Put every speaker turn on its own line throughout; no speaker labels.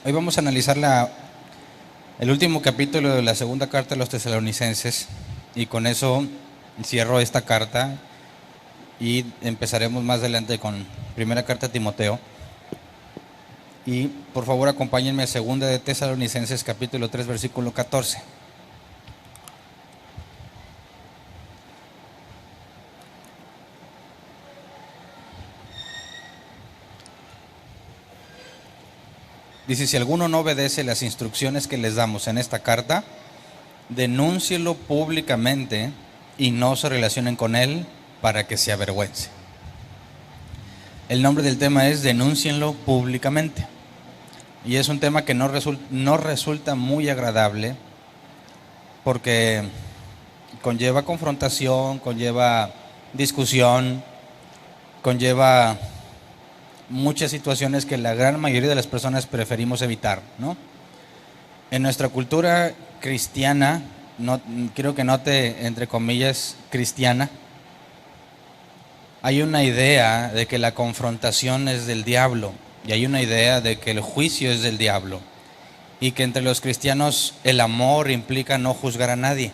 Hoy vamos a analizar el último capítulo de la segunda carta de los Tesalonicenses y con eso cierro esta carta y empezaremos más adelante con primera carta a Timoteo. Y por favor acompáñenme a segunda de Tesalonicenses capítulo 3 versículo 14. Dice: si alguno no obedece las instrucciones que les damos en esta carta, denúncielo públicamente y no se relacionen con él para que se avergüence. El nombre del tema es denúncienlo públicamente. Y es un tema que no resulta muy agradable porque conlleva confrontación, conlleva discusión, conlleva muchas situaciones que la gran mayoría de las personas preferimos evitar, ¿no? En nuestra cultura cristiana, no, quiero que note entre comillas cristiana, hay una idea de que la confrontación es del diablo y hay una idea de que el juicio es del diablo y que entre los cristianos el amor implica no juzgar a nadie.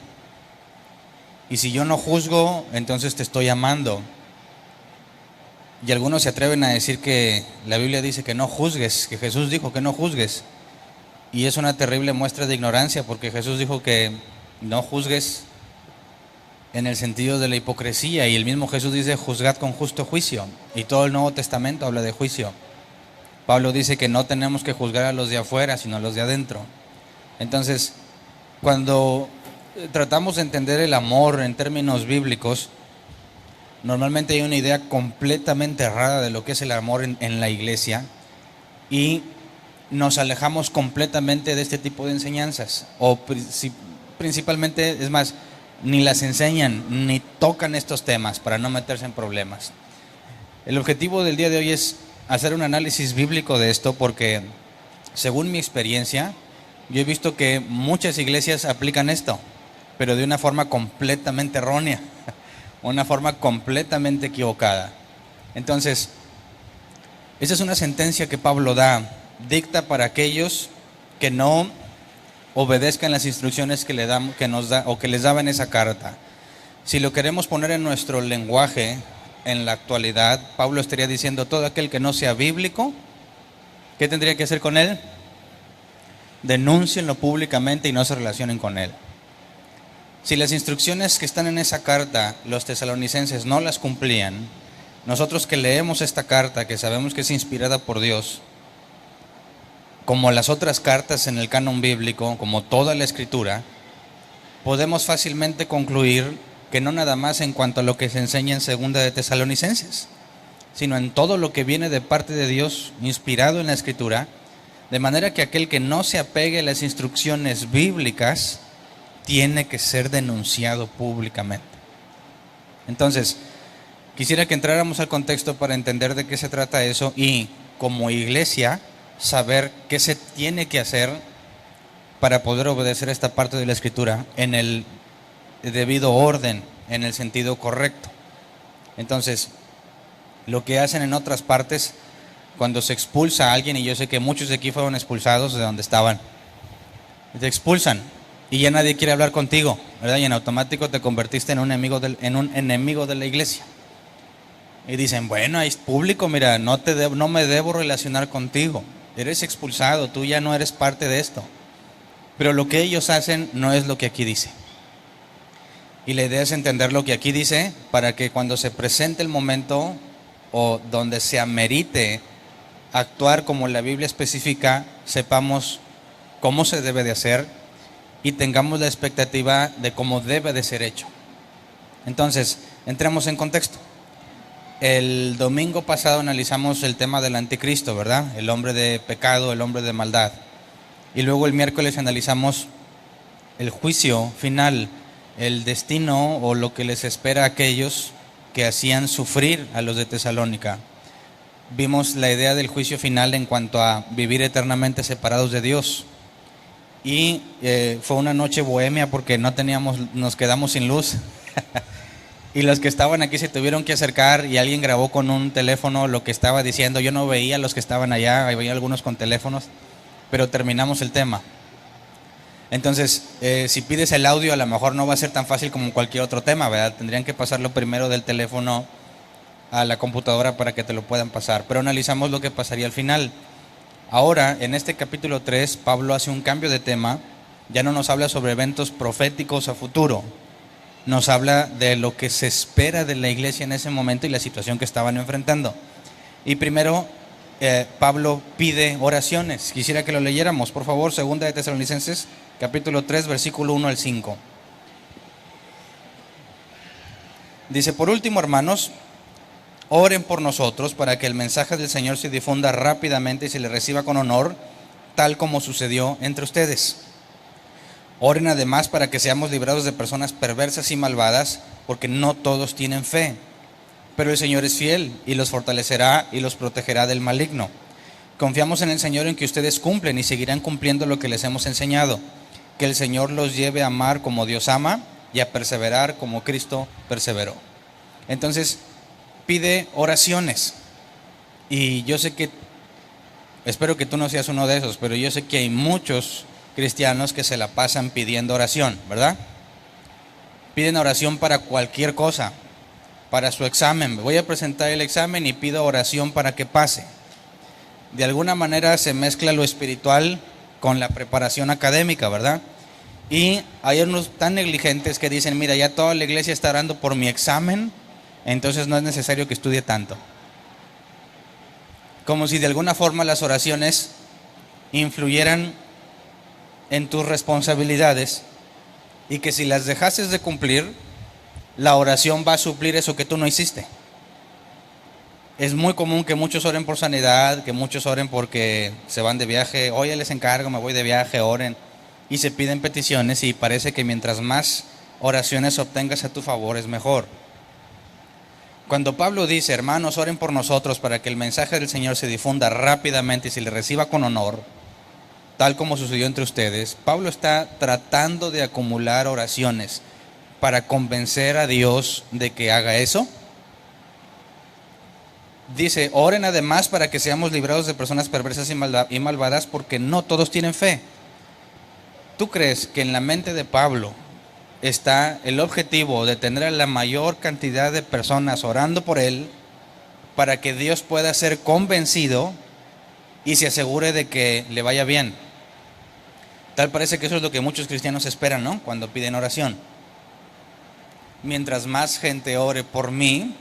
Y si yo no juzgo, entonces te estoy amando. Y algunos se atreven a decir que la Biblia dice que no juzgues, que Jesús dijo que no juzgues. Y es una terrible muestra de ignorancia porque Jesús dijo que no juzgues en el sentido de la hipocresía. Y el mismo Jesús dice juzgad con justo juicio. Y todo el Nuevo Testamento habla de juicio. Pablo dice que no tenemos que juzgar a los de afuera, sino a los de adentro. Entonces, cuando tratamos de entender el amor en términos bíblicos, normalmente hay una idea completamente errada de lo que es el amor en la iglesia y nos alejamos completamente de este tipo de enseñanzas o principalmente, es más, ni las enseñan ni tocan estos temas para no meterse en problemas. El objetivo del día de hoy es hacer un análisis bíblico de esto porque según mi experiencia yo he visto que muchas iglesias aplican esto, pero de una forma completamente errónea, una forma completamente equivocada. Entonces, esa es una sentencia que Pablo dicta para aquellos que no obedezcan las instrucciones que les daba en esa carta. Si lo queremos poner en nuestro lenguaje en la actualidad, Pablo estaría diciendo: todo aquel que no sea bíblico, ¿qué tendría que hacer con él? Denúncienlo públicamente y no se relacionen con él. Si las instrucciones que están en esa carta los tesalonicenses no las cumplían, nosotros que leemos esta carta, que sabemos que es inspirada por Dios, como las otras cartas en el canon bíblico, como toda la escritura, podemos fácilmente concluir que no nada más en cuanto a lo que se enseña en segunda de Tesalonicenses, sino en todo lo que viene de parte de Dios, inspirado en la escritura, de manera que aquel que no se apegue a las instrucciones bíblicas tiene que ser denunciado públicamente. Entonces, quisiera que entráramos al contexto para entender de qué se trata eso y, como iglesia, saber qué se tiene que hacer para poder obedecer esta parte de la escritura en el debido orden, en el sentido correcto. Entonces, lo que hacen en otras partes cuando se expulsa a alguien, y yo sé que muchos de aquí fueron expulsados de donde estaban, te expulsan y ya nadie quiere hablar contigo, ¿verdad? Y en automático te convertiste en un enemigo de la iglesia. Y dicen: bueno, es público, mira, no me debo relacionar contigo. Eres expulsado, tú ya no eres parte de esto. Pero lo que ellos hacen no es lo que aquí dice. Y la idea es entender lo que aquí dice para que cuando se presente el momento o donde se amerite actuar como la Biblia especifica, sepamos cómo se debe de hacer y tengamos la expectativa de cómo debe de ser hecho. Entonces, entremos en contexto. El domingo pasado analizamos el tema del anticristo, ¿verdad? El hombre de pecado, el hombre de maldad. Y luego el miércoles analizamos el juicio final, el destino o lo que les espera a aquellos que hacían sufrir a los de Tesalónica. Vimos la idea del juicio final en cuanto a vivir eternamente separados de Dios. Y fue una noche bohemia porque nos quedamos sin luz. Y los que estaban aquí se tuvieron que acercar y alguien grabó con un teléfono lo que estaba diciendo. Yo no veía a los que estaban allá, veía algunos con teléfonos. pero terminamos el tema. Entonces, si pides el audio, a lo mejor no va a ser tan fácil como cualquier otro tema, ¿verdad? Tendrían que pasarlo primero del teléfono a la computadora para que te lo puedan pasar. Pero analizamos lo que pasaría al final. Ahora, en este capítulo 3, Pablo hace un cambio de tema. Ya no nos habla sobre eventos proféticos a futuro. Nos habla de lo que se espera de la iglesia en ese momento y la situación que estaban enfrentando. Y primero, Pablo pide oraciones. Quisiera que lo leyéramos, por favor, 2 de Tesalonicenses, capítulo 3, versículo 1 al 5. Dice: por último, hermanos, oren por nosotros para que el mensaje del Señor se difunda rápidamente y se le reciba con honor, tal como sucedió entre ustedes. Oren además para que seamos librados de personas perversas y malvadas, porque no todos tienen fe. Pero el Señor es fiel y los fortalecerá y los protegerá del maligno. Confiamos en el Señor en que ustedes cumplen y seguirán cumpliendo lo que les hemos enseñado. Que el Señor los lleve a amar como Dios ama y a perseverar como Cristo perseveró. Entonces, pide oraciones. Y yo sé que, espero que tú no seas uno de esos, pero yo sé que hay muchos cristianos que se la pasan pidiendo oración, ¿verdad? Piden oración para cualquier cosa, para su examen. Voy a presentar el examen y pido oración para que pase. De alguna manera se mezcla lo espiritual con la preparación académica, ¿verdad? Y hay unos tan negligentes que dicen: mira, ya toda la iglesia está orando por mi examen, entonces no es necesario que estudie tanto. Como si de alguna forma las oraciones influyeran en tus responsabilidades y que si las dejases de cumplir, la oración va a suplir eso que tú no hiciste. Es muy común que muchos oren por sanidad, que muchos oren porque se van de viaje. Oye, les encargo, me voy de viaje, oren. Y se piden peticiones y parece que mientras más oraciones obtengas a tu favor es mejor. Cuando Pablo dice: hermanos, oren por nosotros para que el mensaje del Señor se difunda rápidamente y se le reciba con honor, tal como sucedió entre ustedes, Pablo está tratando de acumular oraciones para convencer a Dios de que haga eso. Dice: oren además para que seamos librados de personas perversas y malvadas, porque no todos tienen fe. ¿Tú crees que en la mente de Pablo está el objetivo de tener a la mayor cantidad de personas orando por él para que Dios pueda ser convencido y se asegure de que le vaya bien? Tal parece que eso es lo que muchos cristianos esperan, ¿no? Cuando piden oración. Mientras más gente ore por mí,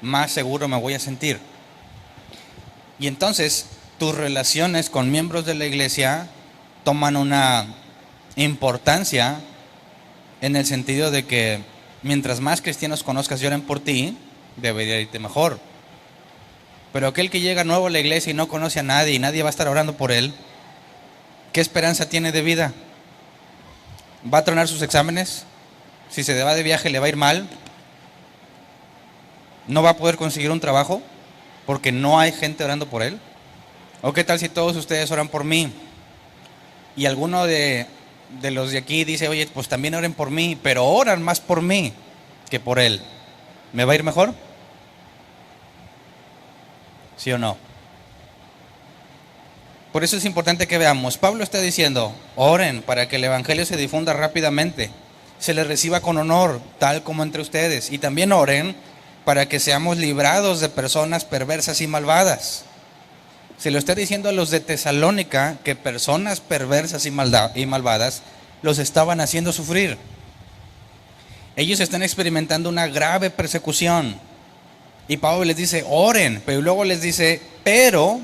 más seguro me voy a sentir. Y entonces tus relaciones con miembros de la iglesia toman una importancia en el sentido de que mientras más cristianos conozcas y oren por ti, debería irte mejor. Pero aquel que llega nuevo a la iglesia y no conoce a nadie y nadie va a estar orando por él, ¿qué esperanza tiene de vida? ¿Va a tronar sus exámenes? Si se va de viaje le va a ir mal. ¿No va a poder conseguir un trabajo porque no hay gente orando por él? ¿O qué tal si todos ustedes oran por mí y alguno de los de aquí dice: oye, pues también oren por mí, pero oran más por mí que por él? ¿Me va a ir mejor? ¿Sí o no? Por eso es importante que veamos. Pablo está diciendo: oren para que el evangelio se difunda rápidamente, se le reciba con honor, tal como entre ustedes. Y también oren para que seamos librados de personas perversas y malvadas. Se lo está diciendo a los de Tesalónica que personas perversas y malvadas los estaban haciendo sufrir. Ellos están experimentando una grave persecución. Y Pablo les dice: oren, pero luego les dice: pero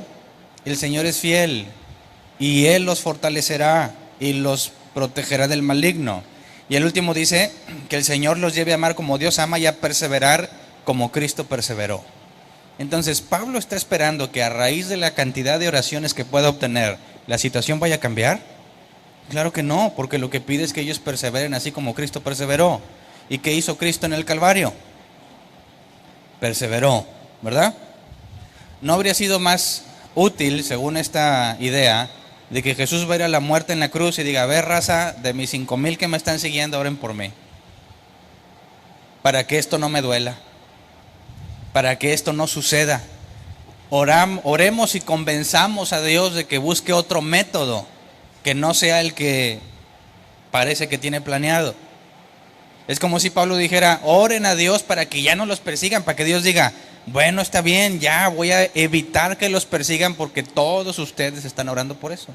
el Señor es fiel y Él los fortalecerá y los protegerá del maligno. Y el último dice que el Señor los lleve a amar como Dios ama y a perseverar como Cristo perseveró. Entonces Pablo está esperando que a raíz de la cantidad de oraciones que pueda obtener, ¿la situación vaya a cambiar? Claro que no, porque lo que pide es que ellos perseveren así como Cristo perseveró. ¿Y qué hizo Cristo en el Calvario? Perseveró, ¿verdad? ¿No habría sido más útil, según esta idea, de que Jesús va a ir a la muerte en la cruz y diga: a ver, raza, de mis 5,000 que me están siguiendo, oren por mí, para que esto no me duela, para que esto no suceda? Oremos y convenzamos a Dios de que busque otro método, que no sea el que parece que tiene planeado. Es como si Pablo dijera, oren a Dios para que ya no los persigan, para que Dios diga, bueno, está bien, ya voy a evitar que los persigan porque todos ustedes están orando por eso.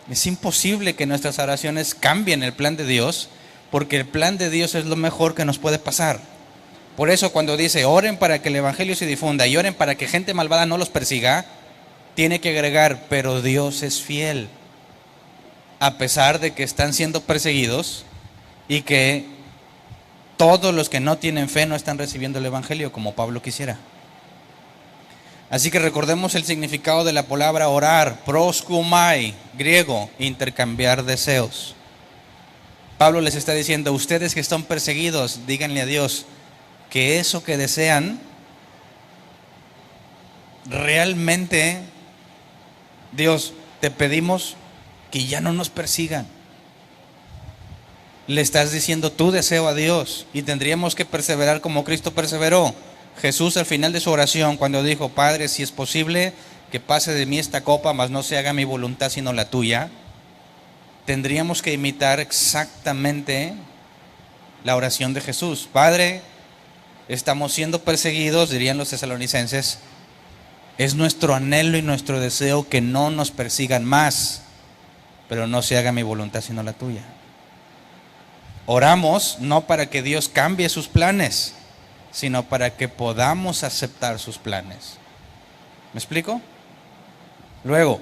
Es imposible que nuestras oraciones cambien el plan de Dios, porque el plan de Dios es lo mejor que nos puede pasar. Por eso cuando dice, oren para que el evangelio se difunda y oren para que gente malvada no los persiga, tiene que agregar, pero Dios es fiel, a pesar de que están siendo perseguidos y que todos los que no tienen fe no están recibiendo el evangelio como Pablo quisiera. Así que recordemos el significado de la palabra orar, proskumai, griego, intercambiar deseos. Pablo les está diciendo, ustedes que están perseguidos, díganle a Dios que eso que desean, realmente, Dios, te pedimos que ya no nos persigan. Le estás diciendo tu deseo a Dios y tendríamos que perseverar como Cristo perseveró. Jesús al final de su oración cuando dijo, Padre, si es posible que pase de mí esta copa, mas no se haga mi voluntad sino la tuya, tendríamos que imitar exactamente la oración de Jesús. Padre, estamos siendo perseguidos, dirían los tesalonicenses, es nuestro anhelo y nuestro deseo que no nos persigan más, pero no se haga mi voluntad sino la tuya. Oramos no para que Dios cambie sus planes, sino para que podamos aceptar sus planes. ¿Me explico? Luego,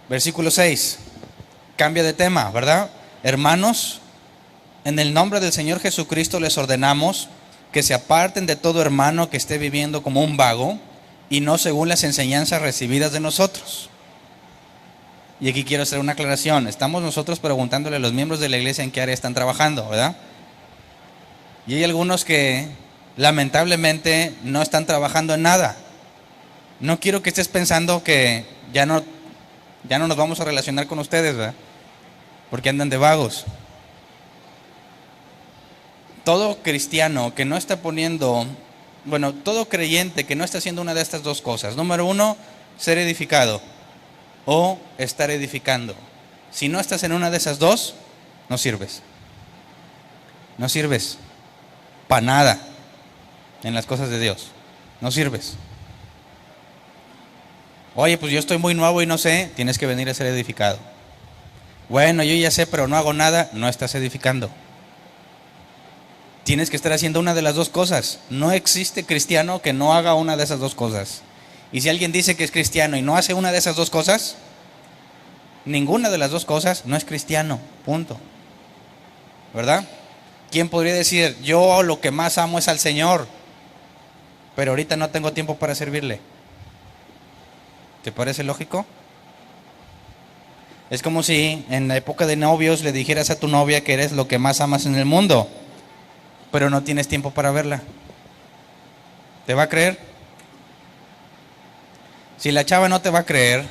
versículo 6, cambia de tema, ¿verdad? Hermanos, en el nombre del Señor Jesucristo les ordenamos que se aparten de todo hermano que esté viviendo como un vago y no según las enseñanzas recibidas de nosotros. Y aquí quiero hacer una aclaración. Estamos nosotros preguntándole a los miembros de la iglesia en qué área están trabajando, ¿verdad? Y hay algunos que lamentablemente no están trabajando en nada. No quiero que estés pensando que ya no nos vamos a relacionar con ustedes, ¿verdad? Porque andan de vagos. Todo cristiano que no está todo creyente que no está haciendo una de estas dos cosas. Número uno, ser edificado o estar edificando. Si no estás en una de esas dos, no sirves. No sirves para nada en las cosas de Dios. No sirves. Oye, pues yo estoy muy nuevo y no sé, tienes que venir a ser edificado. Bueno, yo ya sé, pero no hago nada, no estás edificando. Tienes que estar haciendo una de las dos cosas. No existe cristiano que no haga una de esas dos cosas. Y si alguien dice que es cristiano y no hace una de esas dos cosas, ninguna de las dos cosas no es cristiano, punto. ¿Verdad? ¿Quién podría decir, yo lo que más amo es al Señor, pero ahorita no tengo tiempo para servirle? ¿Te parece lógico? Es como si en la época de novios le dijeras a tu novia que eres lo que más amas en el mundo, pero no tienes tiempo para verla. ¿Te va a creer? Si la chava no te va a creer,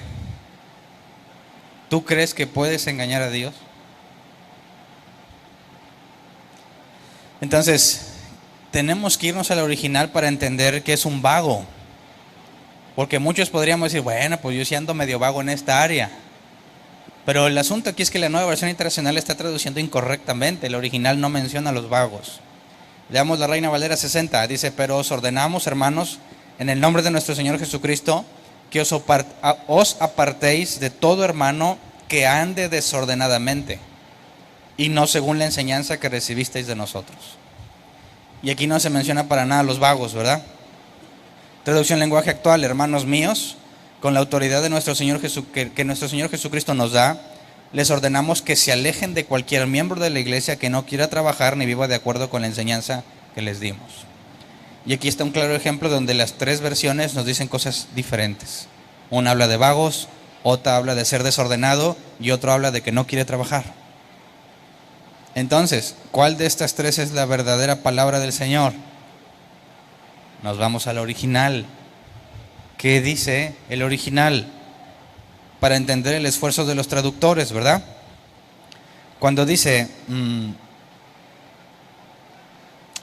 ¿tú crees que puedes engañar a Dios? Entonces, tenemos que irnos al original para entender que es un vago. Porque muchos podríamos decir, bueno, pues yo sí ando medio vago en esta área. Pero el asunto aquí es que la Nueva Versión Internacional está traduciendo incorrectamente. El original no menciona a los vagos. Leamos la Reina Valera 60, dice, pero os ordenamos, hermanos, en el nombre de nuestro Señor Jesucristo, que os apartéis de todo hermano que ande desordenadamente y no según la enseñanza que recibisteis de nosotros. Y aquí no se menciona para nada los vagos, ¿verdad? Traducción lenguaje actual, hermanos míos, con la autoridad de nuestro Señor que nuestro Señor Jesucristo nos da, les ordenamos que se alejen de cualquier miembro de la iglesia que no quiera trabajar ni viva de acuerdo con la enseñanza que les dimos. Y aquí está un claro ejemplo donde las tres versiones nos dicen cosas diferentes. Una habla de vagos, otra habla de ser desordenado y otro habla de que no quiere trabajar. Entonces, ¿cuál de estas tres es la verdadera palabra del Señor? Nos vamos al original. ¿Qué dice el original? Para entender el esfuerzo de los traductores, ¿verdad? Cuando dice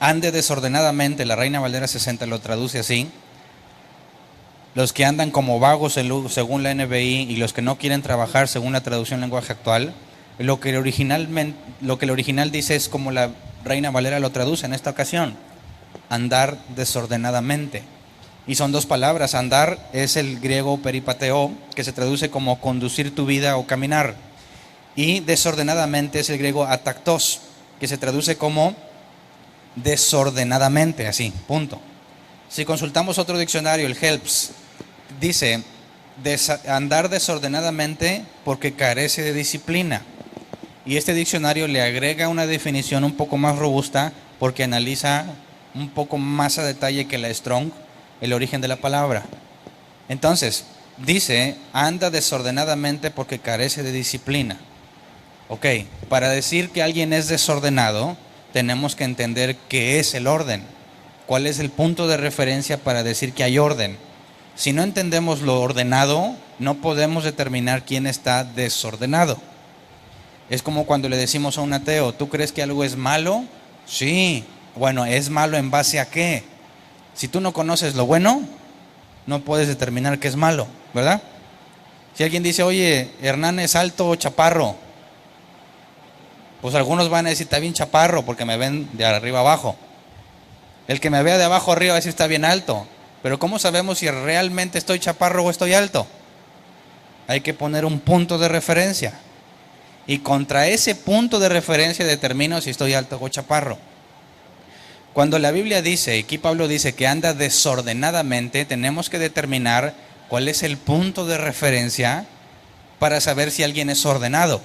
ande desordenadamente, la Reina Valera 60 lo traduce así. los que andan como vagos según la NBI y los que no quieren trabajar según la traducción lenguaje actual, lo que el original dice es como la Reina Valera lo traduce en esta ocasión: andar desordenadamente. Y son dos palabras. Andar es el griego peripateo, que se traduce como conducir tu vida o caminar. Y desordenadamente es el griego ataktos, que se traduce como desordenadamente, así, punto. Si consultamos otro diccionario, el Helps, dice andar desordenadamente porque carece de disciplina. Y este diccionario le agrega una definición un poco más robusta porque analiza un poco más a detalle que la Strong el origen de la palabra. Entonces, dice, anda desordenadamente porque carece de disciplina. Ok, para decir que alguien es desordenado, tenemos que entender qué es el orden. ¿Cuál es el punto de referencia para decir que hay orden? Si no entendemos lo ordenado, no podemos determinar quién está desordenado. Es como cuando le decimos a un ateo, ¿tú crees que algo es malo? Sí. Bueno, ¿es malo en base a qué? Si tú no conoces lo bueno, no puedes determinar qué es malo, ¿verdad? Si alguien dice, oye, Hernán es alto o chaparro, pues algunos van a decir, está bien chaparro porque me ven de arriba abajo. El que me vea de abajo arriba va a decir, está bien alto. Pero ¿cómo sabemos si realmente estoy chaparro o estoy alto? Hay que poner un punto de referencia. Y contra ese punto de referencia determino si estoy alto o chaparro. Cuando la Biblia dice, aquí Pablo dice que anda desordenadamente, tenemos que determinar cuál es el punto de referencia para saber si alguien es ordenado.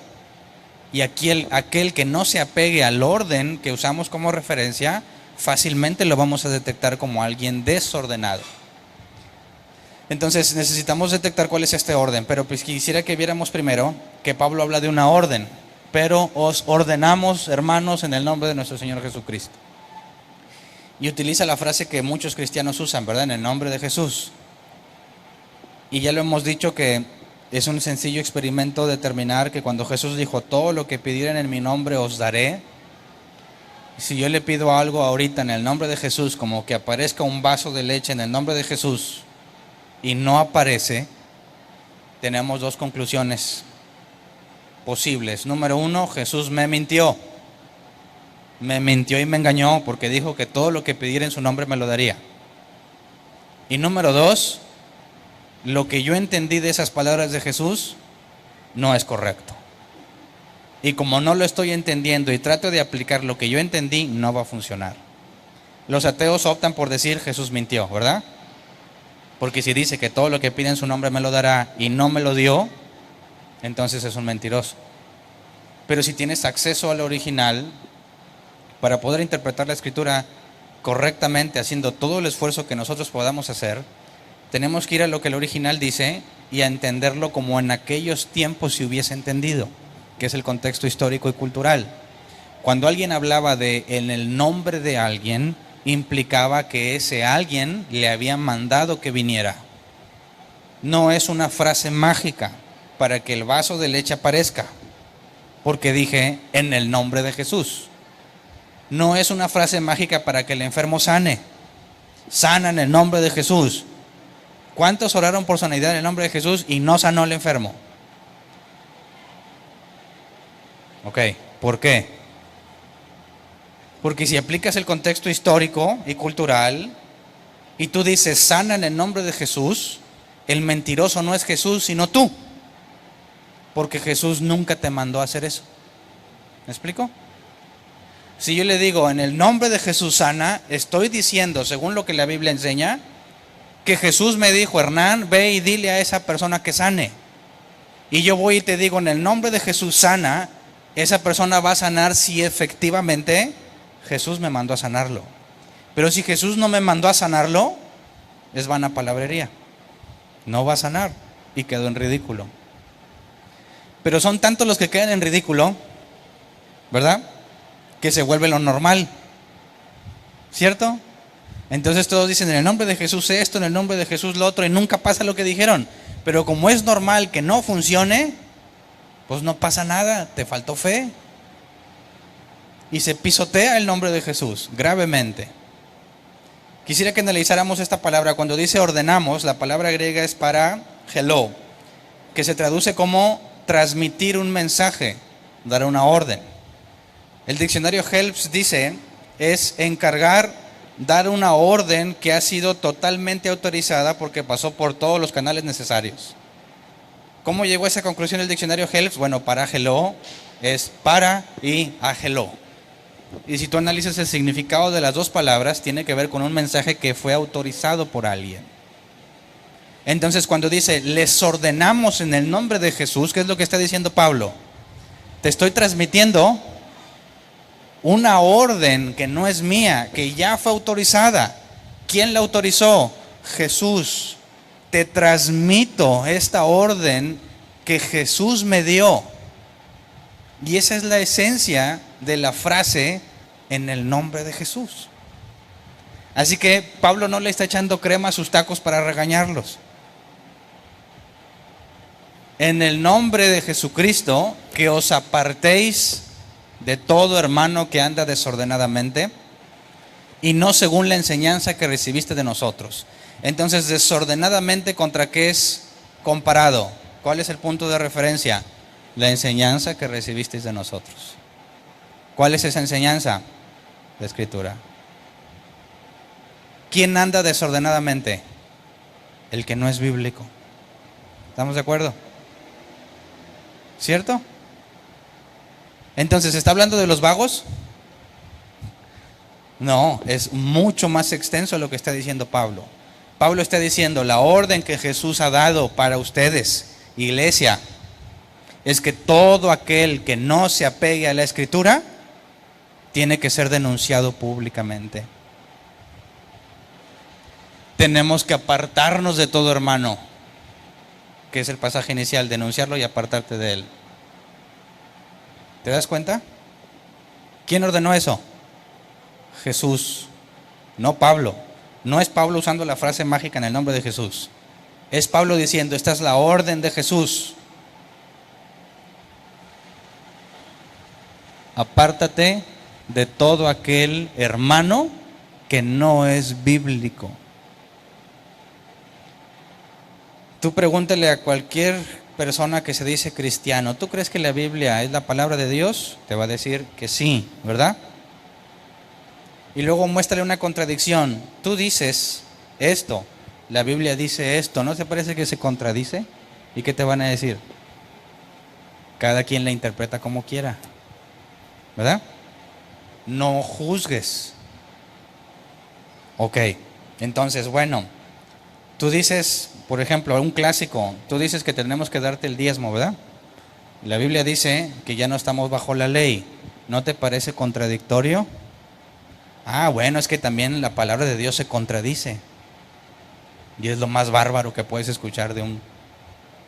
Y aquel que no se apegue al orden que usamos como referencia, fácilmente lo vamos a detectar como alguien desordenado. Entonces necesitamos detectar cuál es este orden, pero pues quisiera que viéramos primero que Pablo habla de una orden. Pero os ordenamos, hermanos, en el nombre de nuestro Señor Jesucristo. Y utiliza la frase que muchos cristianos usan, ¿verdad? En el nombre de Jesús. Y ya lo hemos dicho que es un sencillo experimento determinar que cuando Jesús dijo, todo lo que pidieran en mi nombre os daré. Si yo le pido algo ahorita en el nombre de Jesús, como que aparezca un vaso de leche en el nombre de Jesús, y no aparece, tenemos dos conclusiones posibles. Número uno, Jesús me mintió. Me mintió y me engañó porque dijo que todo lo que pidiera en su nombre me lo daría. Y número dos, lo que yo entendí de esas palabras de Jesús no es correcto. Y como no lo estoy entendiendo y trato de aplicar lo que yo entendí, no va a funcionar. Los ateos optan por decir Jesús mintió, ¿verdad? Porque si dice que todo lo que pide en su nombre me lo dará y no me lo dio, entonces es un mentiroso. Pero si tienes acceso al original, para poder interpretar la escritura correctamente, haciendo todo el esfuerzo que nosotros podamos hacer, tenemos que ir a lo que el original dice y a entenderlo como en aquellos tiempos se hubiese entendido, que es el contexto histórico y cultural. Cuando alguien hablaba de en el nombre de alguien, implicaba que ese alguien le había mandado que viniera. No es una frase mágica para que el vaso de leche aparezca, porque dije en el nombre de Jesús. No es una frase mágica para que el enfermo sane. Sana en el nombre de Jesús. ¿Cuántos oraron por sanidad en el nombre de Jesús y no sanó el enfermo? Ok, ¿por qué? Porque si aplicas el contexto histórico y cultural y tú dices sana en el nombre de Jesús, el mentiroso no es Jesús sino tú, porque Jesús nunca te mandó a hacer eso. ¿Me explico? Si yo le digo en el nombre de Jesús sana, estoy diciendo, según lo que la Biblia enseña, que Jesús me dijo, Hernán, ve y dile a esa persona que sane. Y yo voy y te digo, en el nombre de Jesús sana, esa persona va a sanar si efectivamente Jesús me mandó a sanarlo. Pero si Jesús no me mandó a sanarlo, es vana palabrería. No va a sanar y quedó en ridículo. Pero son tantos los que quedan en ridículo, ¿verdad?, que se vuelve lo normal, ¿cierto? Entonces todos dicen en el nombre de Jesús esto, en el nombre de Jesús lo otro, y nunca pasa lo que dijeron. Pero como es normal que no funcione, pues no pasa nada, te faltó fe. Y se pisotea el nombre de Jesús gravemente. Quisiera que analizáramos esta palabra. Cuando dice ordenamos, la palabra griega es para hello, que se traduce como transmitir un mensaje, dar una orden. El diccionario Helps dice, es encargar, dar una orden que ha sido totalmente autorizada porque pasó por todos los canales necesarios. ¿Cómo llegó a esa conclusión el diccionario Helps? Bueno, para hello es para y a hello. Y si tú analizas el significado de las dos palabras, tiene que ver con un mensaje que fue autorizado por alguien. Entonces, cuando dice, les ordenamos en el nombre de Jesús, ¿qué es lo que está diciendo Pablo? Te estoy transmitiendo una orden que no es mía, que ya fue autorizada. ¿Quién la autorizó? Jesús. Te transmito esta orden que Jesús me dio. Y esa es la esencia de la frase en el nombre de Jesús. Así que Pablo no le está echando crema a sus tacos para regañarlos. En el nombre de Jesucristo, que os apartéis de todo hermano que anda desordenadamente y no según la enseñanza que recibiste de nosotros. Entonces, desordenadamente, ¿contra qué es comparado? ¿Cuál es el punto de referencia? La enseñanza que recibisteis de nosotros. ¿Cuál es esa enseñanza? La Escritura. ¿Quién anda desordenadamente? El que no es bíblico. ¿Estamos de acuerdo? ¿Cierto? Entonces, ¿está hablando de los vagos? No, es mucho más extenso lo que está diciendo Pablo. Pablo está diciendo, la orden que Jesús ha dado para ustedes, iglesia, es que todo aquel que no se apegue a la Escritura tiene que ser denunciado públicamente. Tenemos que apartarnos de todo hermano, que es el pasaje inicial, denunciarlo y apartarte de él. ¿Te das cuenta? ¿Quién ordenó eso? Jesús, no Pablo. No es Pablo usando la frase mágica en el nombre de Jesús. Es Pablo diciendo, esta es la orden de Jesús. Apártate de todo aquel hermano que no es bíblico. Tú pregúntale a cualquier persona que se dice cristiano, ¿tú crees que la Biblia es la palabra de Dios? Te va a decir que sí, ¿verdad? Y luego muéstrale una contradicción. Tú dices esto, la Biblia dice esto, ¿no te parece que se contradice? ¿Y qué te van a decir? Cada quien la interpreta como quiera, ¿verdad? No juzgues. Ok, entonces, bueno, tú dices, por ejemplo, un clásico, tú dices que tenemos que darte el diezmo, ¿verdad? La Biblia dice que ya no estamos bajo la ley. ¿No te parece contradictorio? Ah, bueno, es que también la palabra de Dios se contradice. Y es lo más bárbaro que puedes escuchar de un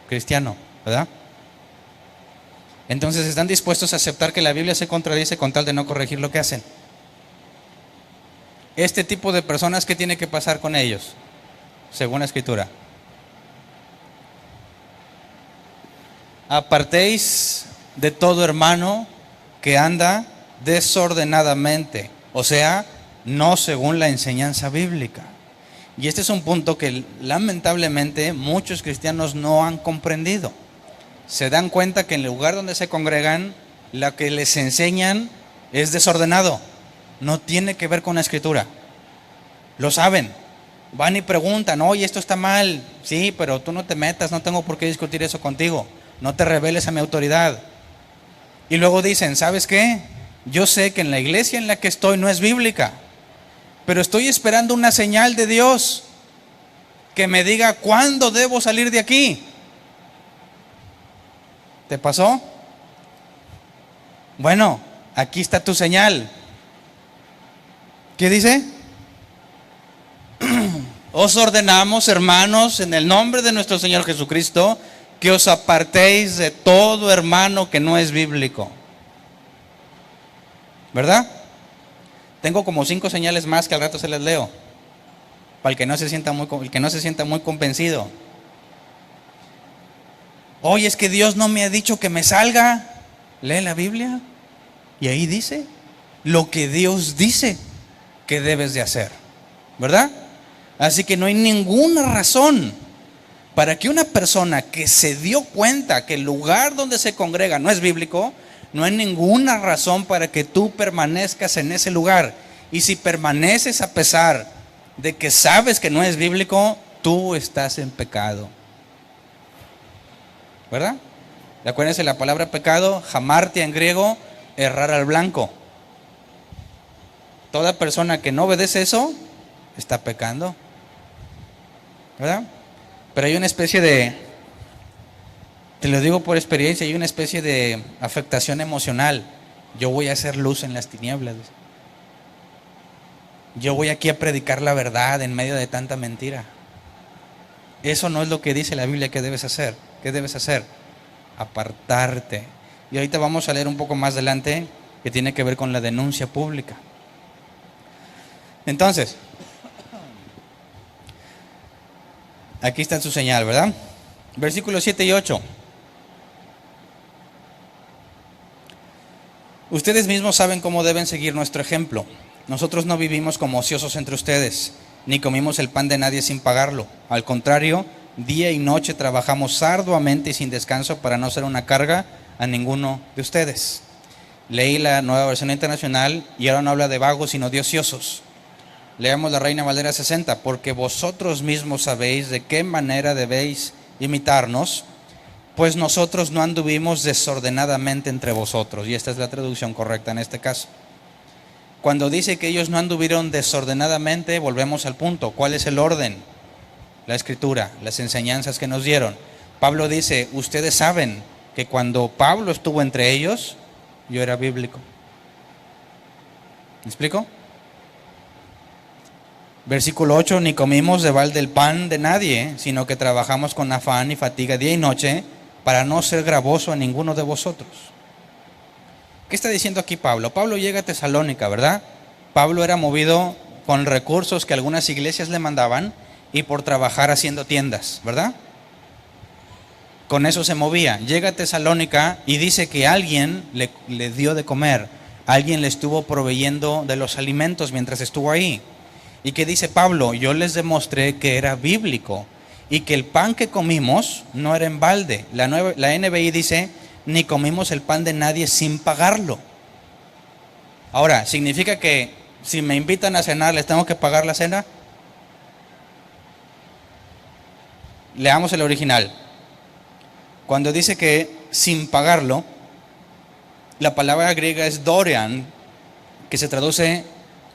cristiano, ¿verdad? Entonces, ¿están dispuestos a aceptar que la Biblia se contradice con tal de no corregir lo que hacen? Este tipo de personas, ¿qué tiene que pasar con ellos? Según la Escritura. Apartéis de todo hermano que anda desordenadamente, o sea, no según la enseñanza bíblica. Y este es un punto que lamentablemente muchos cristianos no han comprendido. Se dan cuenta que en el lugar donde se congregan, lo que les enseñan es desordenado, no tiene que ver con la Escritura. Lo saben, van y preguntan, oye, esto está mal. Sí, pero tú no te metas, no tengo por qué discutir eso contigo. No te rebeles a mi autoridad. Y luego dicen, ¿sabes qué? Yo sé que en la iglesia en la que estoy no es bíblica, pero estoy esperando una señal de Dios que me diga cuándo debo salir de aquí. ¿Te pasó? Bueno, aquí está tu señal. ¿Qué dice? Os ordenamos, hermanos, en el nombre de nuestro Señor Jesucristo, que os apartéis de todo hermano que no es bíblico. ¿Verdad? Tengo como 5 señales más que al rato se las leo, para el que no se sienta muy convencido. Oye, es que Dios no me ha dicho que me salga. Lee la Biblia y ahí dice lo que Dios dice que debes de hacer. ¿verdad? Así que no hay ninguna razón para que una persona que se dio cuenta que el lugar donde se congrega no es bíblico, no hay ninguna razón para que tú permanezcas en ese lugar. Y si permaneces a pesar de que sabes que no es bíblico, tú estás en pecado, ¿verdad? Acuérdense la palabra pecado, hamartia en griego, errar al blanco. Toda persona que no obedece eso, está pecando, ¿verdad? Pero hay una especie de, te lo digo por experiencia, hay una especie de afectación emocional. Yo voy a hacer luz en las tinieblas. Yo voy aquí a predicar la verdad en medio de tanta mentira. Eso no es lo que dice la Biblia que debes hacer. ¿Qué debes hacer? Apartarte. Y ahorita vamos a leer un poco más adelante que tiene que ver con la denuncia pública. Entonces, aquí está su señal, ¿verdad? Versículos 7 y 8. Ustedes mismos saben cómo deben seguir nuestro ejemplo. Nosotros no vivimos como ociosos entre ustedes, ni comimos el pan de nadie sin pagarlo. Al contrario, día y noche trabajamos arduamente y sin descanso para no ser una carga a ninguno de ustedes. Leí la Nueva Versión Internacional y ahora no habla de vagos sino de ociosos. Leamos la Reina Valera 60. Porque vosotros mismos sabéis de qué manera debéis imitarnos, pues nosotros no anduvimos desordenadamente entre vosotros. Y esta es la traducción correcta en este caso. Cuando dice que ellos no anduvieron desordenadamente, volvemos al punto. ¿Cuál es el orden? La Escritura, las enseñanzas que nos dieron. Pablo dice, ustedes saben que cuando Pablo estuvo entre ellos, yo era bíblico. ¿Me explico? Versículo 8, ni comimos de balde el pan de nadie, sino que trabajamos con afán y fatiga día y noche para no ser gravoso a ninguno de vosotros. ¿Qué está diciendo aquí Pablo? Pablo llega a Tesalónica, ¿verdad? Pablo era movido con recursos que algunas iglesias le mandaban y por trabajar haciendo tiendas, ¿verdad? Con eso se movía. Llega a Tesalónica y dice que alguien le dio de comer, alguien le estuvo proveyendo de los alimentos mientras estuvo ahí. ¿Y qué dice Pablo? Yo les demostré que era bíblico y que el pan que comimos no era en balde. La NBI dice, ni comimos el pan de nadie sin pagarlo. Ahora, ¿significa que si me invitan a cenar les tengo que pagar la cena? Leamos el original. Cuando dice que sin pagarlo, la palabra griega es dorean, que se traduce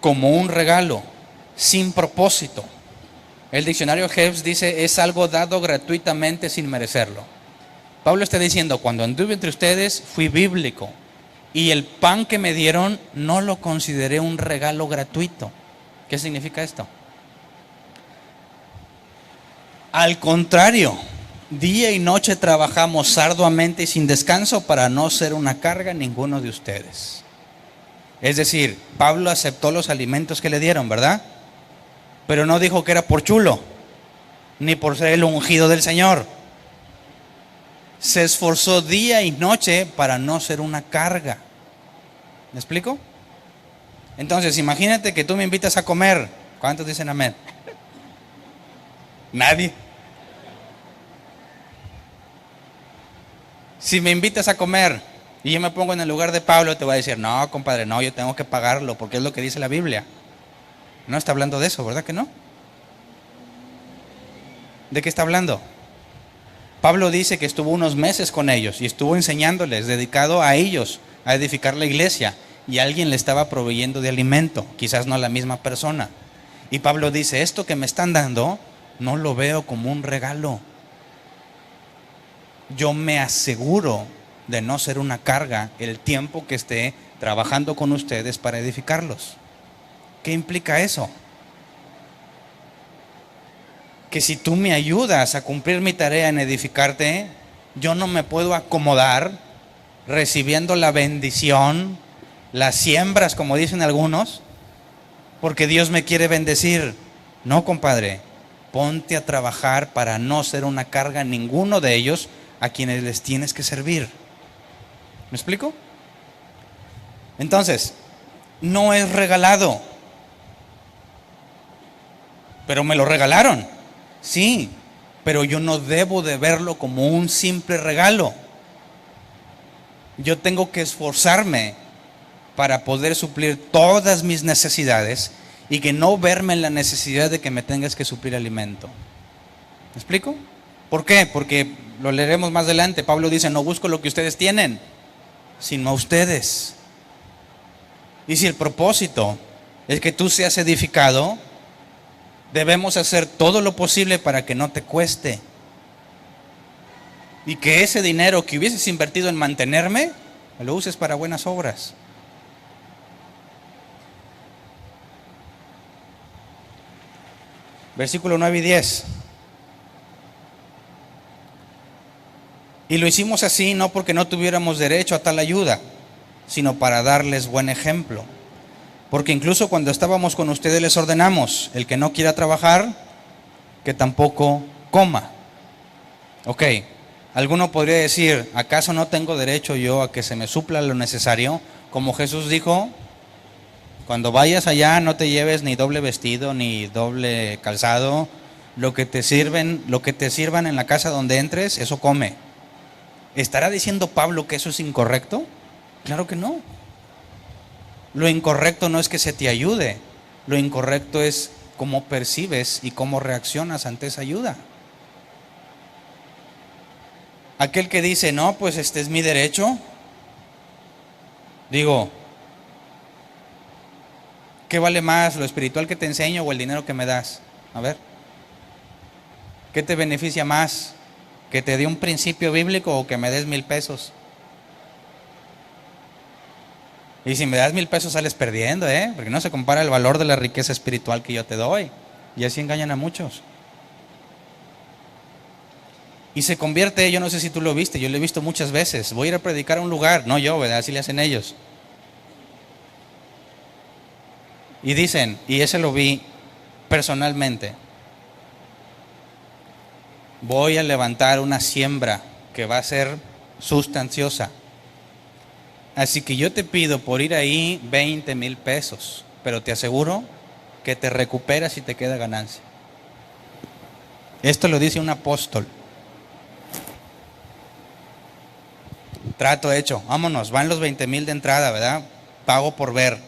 como un regalo, sin propósito. El diccionario Hebs dice es algo dado gratuitamente sin merecerlo. Pablo está diciendo, cuando anduve entre ustedes fui bíblico y el pan que me dieron no lo consideré un regalo gratuito. ¿Qué significa esto? Al contrario, día y noche trabajamos arduamente y sin descanso para no ser una carga a ninguno de ustedes. Es decir, Pablo aceptó los alimentos que le dieron, ¿verdad? Pero no dijo que era por chulo, ni por ser el ungido del Señor. Se esforzó día y noche para no ser una carga. ¿Me explico? Entonces, imagínate que tú me invitas a comer. ¿Cuántos dicen amén? Nadie. Si me invitas a comer y yo me pongo en el lugar de Pablo, te voy a decir, no, compadre, no, yo tengo que pagarlo porque es lo que dice la Biblia. No está hablando de eso, ¿verdad que no? ¿De qué está hablando? Pablo dice que estuvo unos meses con ellos y estuvo enseñándoles, dedicado a ellos, a edificar la iglesia, y alguien le estaba proveyendo de alimento, quizás no la misma persona. Y Pablo dice, esto que me están dando, no lo veo como un regalo. Yo me aseguro de no ser una carga el tiempo que esté trabajando con ustedes para edificarlos. ¿Qué implica eso? Que si tú me ayudas a cumplir mi tarea en edificarte, yo no me puedo acomodar recibiendo la bendición, las siembras, como dicen algunos, porque Dios me quiere bendecir. No, compadre, ponte a trabajar para no ser una carga a ninguno de ellos a quienes les tienes que servir. ¿Me explico? Entonces, no es regalado. Pero me lo regalaron. Sí, pero yo no debo de verlo como un simple regalo. Yo tengo que esforzarme para poder suplir todas mis necesidades y que no verme en la necesidad de que me tengas que suplir alimento. ¿Me explico? ¿Por qué? Porque lo leeremos más adelante. Pablo dice, no busco lo que ustedes tienen, sino a ustedes. Y si el propósito es que tú seas edificado, debemos hacer todo lo posible para que no te cueste. Y que ese dinero que hubieses invertido en mantenerme, lo uses para buenas obras. Versículo 9 y 10. Y lo hicimos así no porque no tuviéramos derecho a tal ayuda, sino para darles buen ejemplo. Porque incluso cuando estábamos con ustedes les ordenamos, el que no quiera trabajar, que tampoco coma. Ok, alguno podría decir, ¿acaso no tengo derecho yo a que se me supla lo necesario? Como Jesús dijo, cuando vayas allá no te lleves ni doble vestido ni doble calzado, lo que te sirvan en la casa donde entres, eso come. ¿Estará diciendo Pablo que eso es incorrecto? Claro que no. Lo incorrecto no es que se te ayude, lo incorrecto es cómo percibes y cómo reaccionas ante esa ayuda. Aquel que dice, no, pues este es mi derecho. Digo, ¿qué vale más, lo espiritual que te enseño o el dinero que me das? A ver, ¿qué te beneficia más? ¿Que te dé un principio bíblico o que me des 1,000 pesos? Y si me das 1,000 pesos sales perdiendo, porque no se compara el valor de la riqueza espiritual que yo te doy. Y así engañan a muchos. Y se convierte, yo no sé si tú lo viste, yo lo he visto muchas veces. Voy a ir a predicar a un lugar, no yo, ¿verdad? Así le hacen ellos. Y dicen, y ese lo vi personalmente, voy a levantar una siembra que va a ser sustanciosa. Así que yo te pido por ir ahí 20,000 pesos, pero te aseguro que te recuperas y te queda ganancia. Esto lo dice un apóstol. Trato hecho, vámonos, van los 20,000 de entrada, ¿verdad? Pago por ver.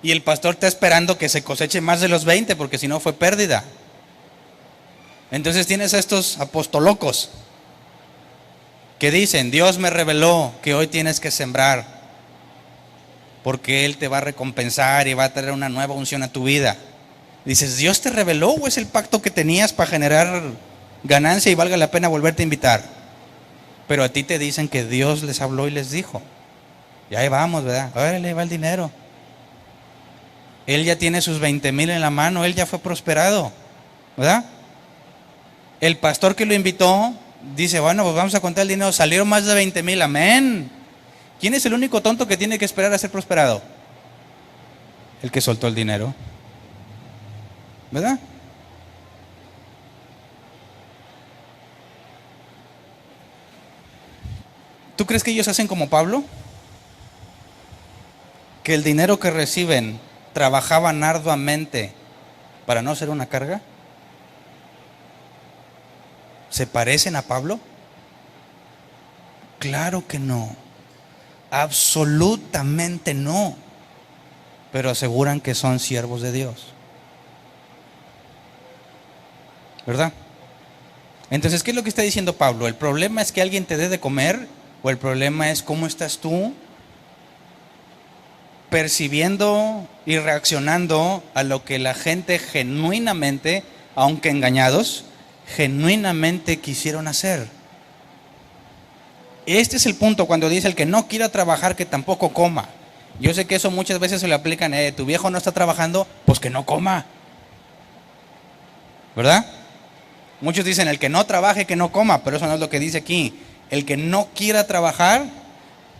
Y el pastor está esperando que se coseche más de los 20, porque si no fue pérdida. Entonces tienes a estos apostolocos que dicen, Dios me reveló que hoy tienes que sembrar, porque Él te va a recompensar y va a traer una nueva unción a tu vida. Dices, ¿Dios te reveló o es el pacto que tenías para generar ganancia y valga la pena volverte a invitar? Pero a ti te dicen que Dios les habló y les dijo. Y ahí vamos, ¿verdad? Órale, ahí va el dinero. Él ya tiene sus 20,000 en la mano, él ya fue prosperado, ¿verdad? El pastor que lo invitó dice, bueno, pues vamos a contar el dinero, salieron más de 20,000, amén. ¿Quién es el único tonto que tiene que esperar a ser prosperado? El que soltó el dinero, ¿verdad? ¿Tú crees que ellos hacen como Pablo? Que el dinero que reciben trabajaban arduamente para no ser una carga. ¿Se parecen a Pablo? Claro que no. Absolutamente no. Pero aseguran que son siervos de Dios. ¿Verdad? Entonces, ¿qué es lo que está diciendo Pablo? ¿El problema es que alguien te dé de comer? ¿O el problema es cómo estás tú percibiendo y reaccionando a lo que la gente genuinamente, aunque engañados, genuinamente quisieron hacer? Este es el punto cuando dice el que no quiera trabajar que tampoco coma. Yo sé que eso muchas veces se le aplican, tu viejo no está trabajando, pues que no coma, ¿verdad? Muchos dicen el que no trabaje que no coma, pero eso no es lo que dice aquí. El que no quiera trabajar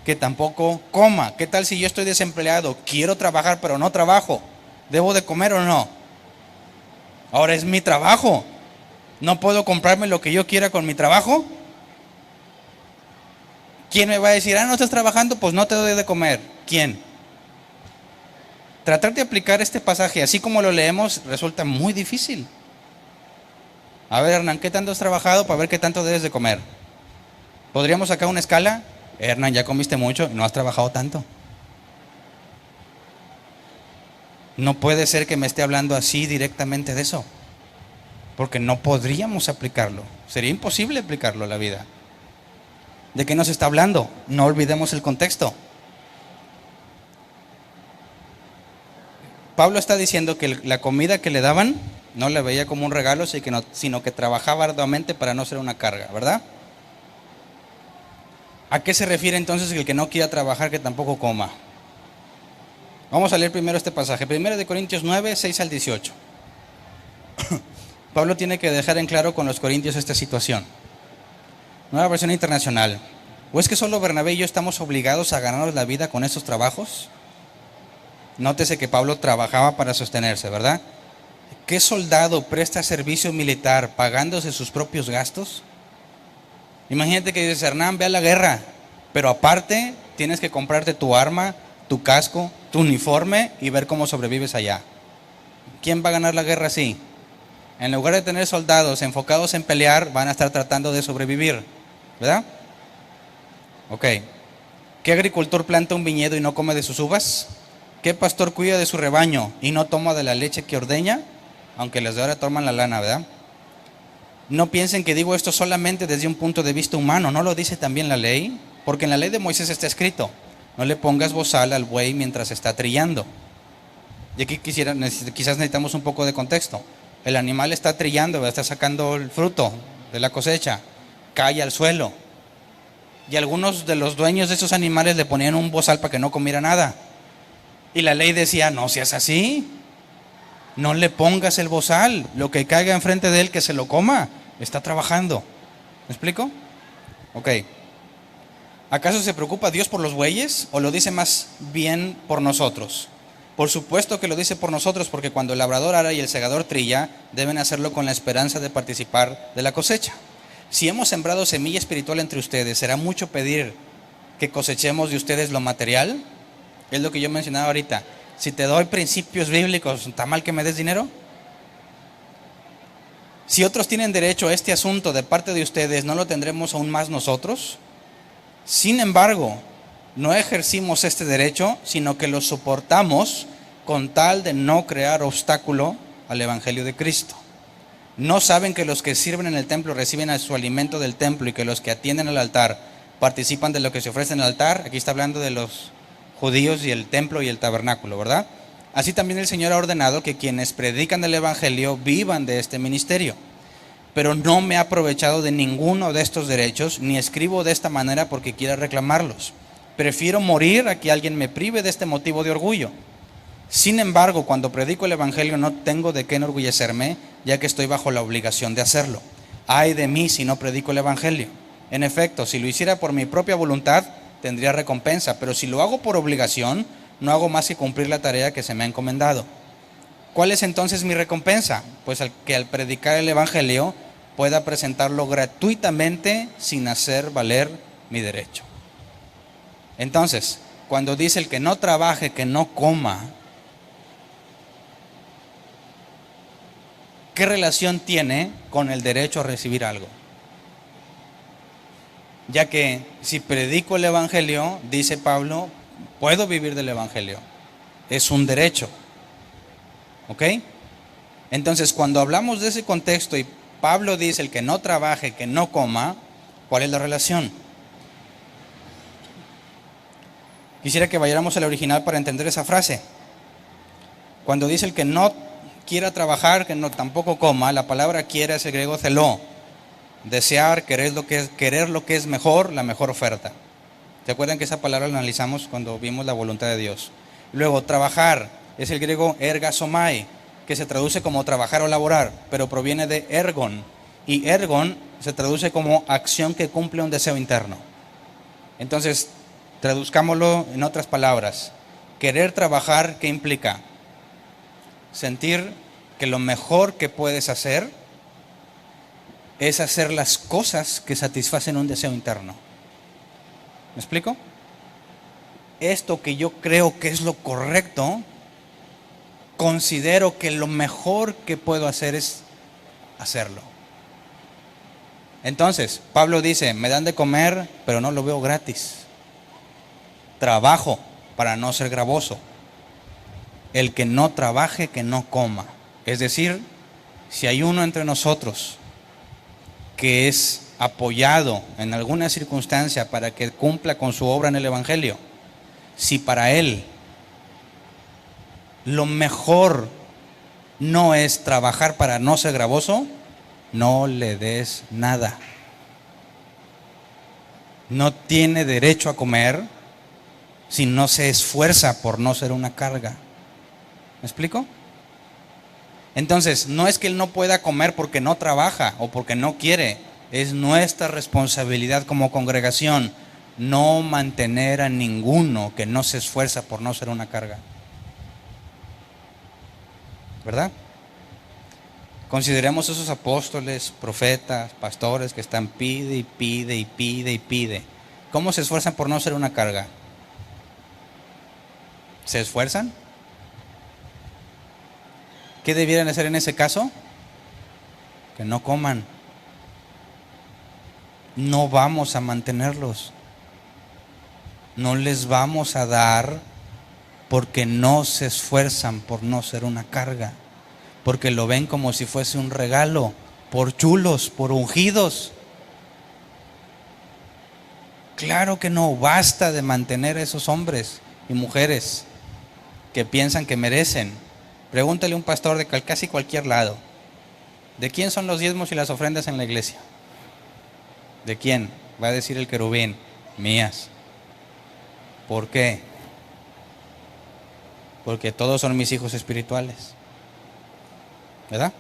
que tampoco coma. ¿Qué tal si yo estoy desempleado? Quiero trabajar pero no trabajo. ¿Debo de comer o no? Ahora es mi trabajo. ¿No puedo comprarme lo que yo quiera con mi trabajo? ¿Quién me va a decir, no estás trabajando? Pues no te doy de comer. ¿Quién? tratar de aplicar este pasaje así como lo leemos resulta muy difícil. A ver, Hernán, ¿qué tanto has trabajado para ver qué tanto debes de comer? ¿Podríamos sacar una escala? Hernán, ya comiste mucho y no has trabajado tanto. No puede ser que me esté hablando así directamente de eso, porque no podríamos aplicarlo. Sería imposible aplicarlo a la vida. ¿De qué nos está hablando? No olvidemos el contexto. Pablo está diciendo que la comida que le daban no la veía como un regalo, sino que trabajaba arduamente para no ser una carga, ¿verdad? ¿A qué se refiere entonces el que no quiera trabajar que tampoco coma? Vamos a leer primero este pasaje, 1 Corintios 9, 6 al 18. Pablo tiene que dejar en claro con los corintios esta situación. Nueva versión internacional. ¿O es que solo Bernabé y yo estamos obligados a ganarnos la vida con estos trabajos? Nótese que Pablo trabajaba para sostenerse, ¿verdad? ¿Qué soldado presta servicio militar pagándose sus propios gastos? Imagínate que dices, Hernán, ve a la guerra, pero aparte tienes que comprarte tu arma, tu casco, tu uniforme y ver cómo sobrevives allá. ¿Quién va a ganar la guerra así? En lugar de tener soldados enfocados en pelear, van a estar tratando de sobrevivir, ¿verdad? Ok. ¿Qué agricultor planta un viñedo y no come de sus uvas? ¿Qué pastor cuida de su rebaño y no toma de la leche que ordeña? Aunque las de ahora toman la lana, ¿verdad? No piensen que digo esto solamente desde un punto de vista humano, ¿no lo dice también la ley? Porque en la ley de Moisés está escrito, no le pongas bozal al buey mientras está trillando. Y aquí quizás necesitamos un poco de contexto. El animal está trillando, está sacando el fruto de la cosecha, cae al suelo. Y algunos de los dueños de esos animales le ponían un bozal para que no comiera nada. Y la ley decía, no seas así, no le pongas el bozal, lo que caiga enfrente de él que se lo coma, está trabajando. ¿Me explico? Ok. ¿Acaso se preocupa Dios por los bueyes o lo dice más bien por nosotros? Por supuesto que lo dice por nosotros, porque cuando el labrador ara y el segador trilla, deben hacerlo con la esperanza de participar de la cosecha. Si hemos sembrado semilla espiritual entre ustedes, ¿será mucho pedir que cosechemos de ustedes lo material? Es lo que yo mencionaba ahorita. Si te doy principios bíblicos, ¿está mal que me des dinero? Si otros tienen derecho a este asunto de parte de ustedes, ¿no lo tendremos aún más nosotros? Sin embargo, no ejercimos este derecho, sino que lo soportamos con tal de no crear obstáculo al Evangelio de Cristo. ¿No saben que los que sirven en el templo reciben su alimento del templo y que los que atienden al altar participan de lo que se ofrece en el altar? Aquí está hablando de los judíos y el templo y el tabernáculo, ¿verdad? Así también el Señor ha ordenado que quienes predican el Evangelio vivan de este ministerio. Pero no me he aprovechado de ninguno de estos derechos, ni escribo de esta manera porque quiera reclamarlos. Prefiero morir a que alguien me prive de este motivo de orgullo. Sin embargo, cuando predico el Evangelio no tengo de qué enorgullecerme, ya que estoy bajo la obligación de hacerlo. Ay de mí si no predico el Evangelio. En efecto, si lo hiciera por mi propia voluntad, tendría recompensa, pero si lo hago por obligación, no hago más que cumplir la tarea que se me ha encomendado. ¿Cuál es entonces mi recompensa? Pues que al predicar el Evangelio pueda presentarlo gratuitamente sin hacer valer mi derecho. Entonces, cuando dice el que no trabaje, que no coma, ¿qué relación tiene con el derecho a recibir algo? Ya que si predico el Evangelio, dice Pablo, puedo vivir del Evangelio. Es un derecho. ¿Ok? Entonces, cuando hablamos de ese contexto y Pablo dice el que no trabaje, que no coma, ¿cuál es la relación? Quisiera que vayáramos al original para entender esa frase. Cuando dice el que no quiera trabajar, que no tampoco coma, la palabra quiera es el griego zeló. Desear, querer lo que es mejor, la mejor oferta. ¿Se acuerdan que esa palabra la analizamos cuando vimos la voluntad de Dios? Luego, trabajar es el griego ergasomai, que se traduce como trabajar o laborar, pero proviene de ergon. Y ergon se traduce como acción que cumple un deseo interno. Entonces, traduzcámoslo en otras palabras. Querer trabajar, ¿qué implica? Sentir que lo mejor que puedes hacer es hacer las cosas que satisfacen un deseo interno. ¿Me explico? Esto que yo creo que es lo correcto considero que lo mejor que puedo hacer es hacerlo. Entonces, Pablo dice, me dan de comer, pero no lo veo gratis. Trabajo para no ser gravoso. El que no trabaje, que no coma. Es decir, si hay uno entre nosotros que es apoyado en alguna circunstancia para que cumpla con su obra en el Evangelio, si para él lo mejor no es trabajar para no ser gravoso, no le des nada. No tiene derecho a comer si no se esfuerza por no ser una carga. ¿Me explico? Entonces, no es que él no pueda comer porque no trabaja o porque no quiere. Es nuestra responsabilidad como congregación no mantener a ninguno que no se esfuerza por no ser una carga. ¿Verdad? Consideremos esos apóstoles, profetas, pastores que están pide y pide y pide y pide. ¿Cómo se esfuerzan por no ser una carga? ¿Se esfuerzan? ¿Qué debieran hacer en ese caso? Que no coman. No vamos a mantenerlos. No les vamos a dar porque no se esfuerzan por no ser una carga. Porque lo ven como si fuese un regalo, por chulos, por ungidos. Claro que no, basta de mantener a esos hombres y mujeres que piensan que merecen. Pregúntale a un pastor de casi cualquier lado, ¿de quién son los diezmos y las ofrendas en la iglesia? ¿De quién? Va a decir el querubín, mías. ¿Por qué? Porque todos son mis hijos espirituales. ¿Verdad?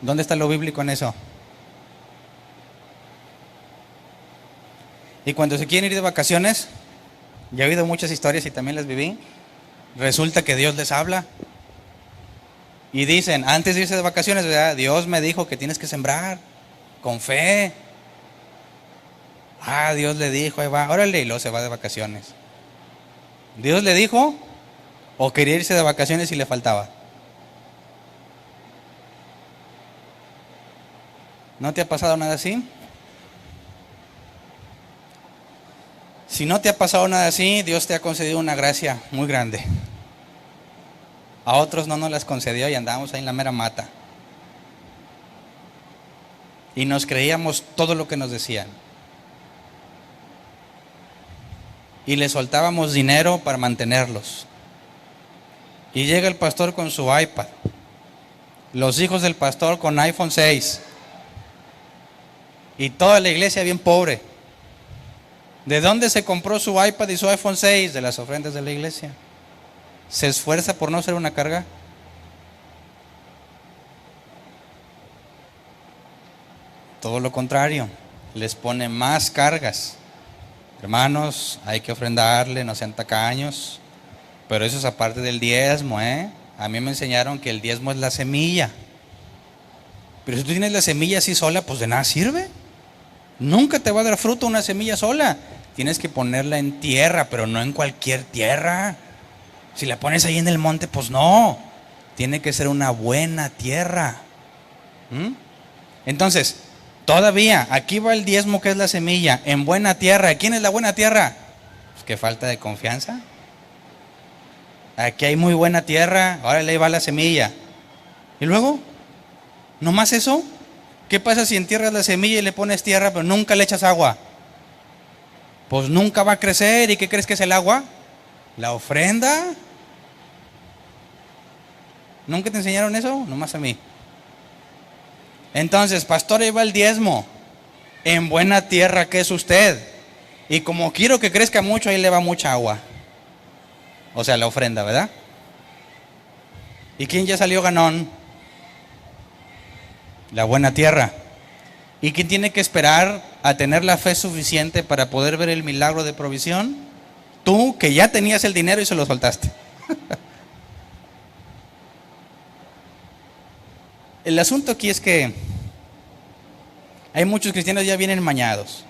¿Dónde está lo bíblico en eso? Y cuando se quieren ir de vacaciones, ya he oído muchas historias y también las viví, resulta que Dios les habla y dicen, antes de irse de vacaciones, ¿verdad? Dios me dijo que tienes que sembrar con fe. Dios le dijo, ahí va, órale, y luego se va de vacaciones. ¿Dios le dijo o quería irse de vacaciones y le faltaba? ¿No te ha pasado nada así? Si no te ha pasado nada así, Dios te ha concedido una gracia muy grande. A otros no nos las concedió y andábamos ahí en la mera mata. Y nos creíamos todo lo que nos decían. Y le soltábamos dinero para mantenerlos. Y llega el pastor con su iPad. Los hijos del pastor con iPhone 6. Y toda la iglesia bien pobre. ¿De dónde se compró su iPad y su iPhone 6? De las ofrendas de la iglesia. ¿Se esfuerza por no ser una carga? Todo lo contrario, les pone más cargas. Hermanos, hay que ofrendarle, no sean tacaños. Pero eso es aparte del diezmo, ¿eh? A mí me enseñaron que el diezmo es la semilla. Pero si tú tienes la semilla así sola, pues de nada sirve. Nunca te va a dar fruto una semilla sola. Tienes que ponerla en tierra, pero no en cualquier tierra. Si la pones ahí en el monte, pues no. Tiene que ser una buena tierra. Entonces, todavía, aquí va el diezmo que es la semilla, en buena tierra. ¿Quién es la buena tierra? Pues que falta de confianza. Aquí hay muy buena tierra, ahora ahí va la semilla. ¿Y luego? ¿Nomás eso? ¿Qué pasa si entierras la semilla y le pones tierra pero nunca le echas agua? Pues nunca va a crecer. ¿Y qué crees que es el agua? La ofrenda. ¿Nunca te enseñaron eso? Nomás a mí. Entonces, pastor, ahí va el diezmo. En buena tierra que es usted. Y como quiero que crezca mucho, ahí le va mucha agua. O sea, la ofrenda, ¿verdad? ¿Y quién ya salió ganón? La buena tierra. ¿Y quién tiene que esperar a tener la fe suficiente para poder ver el milagro de provisión? Tú, que ya tenías el dinero y se lo soltaste. El asunto aquí es que hay muchos cristianos ya vienen mañados,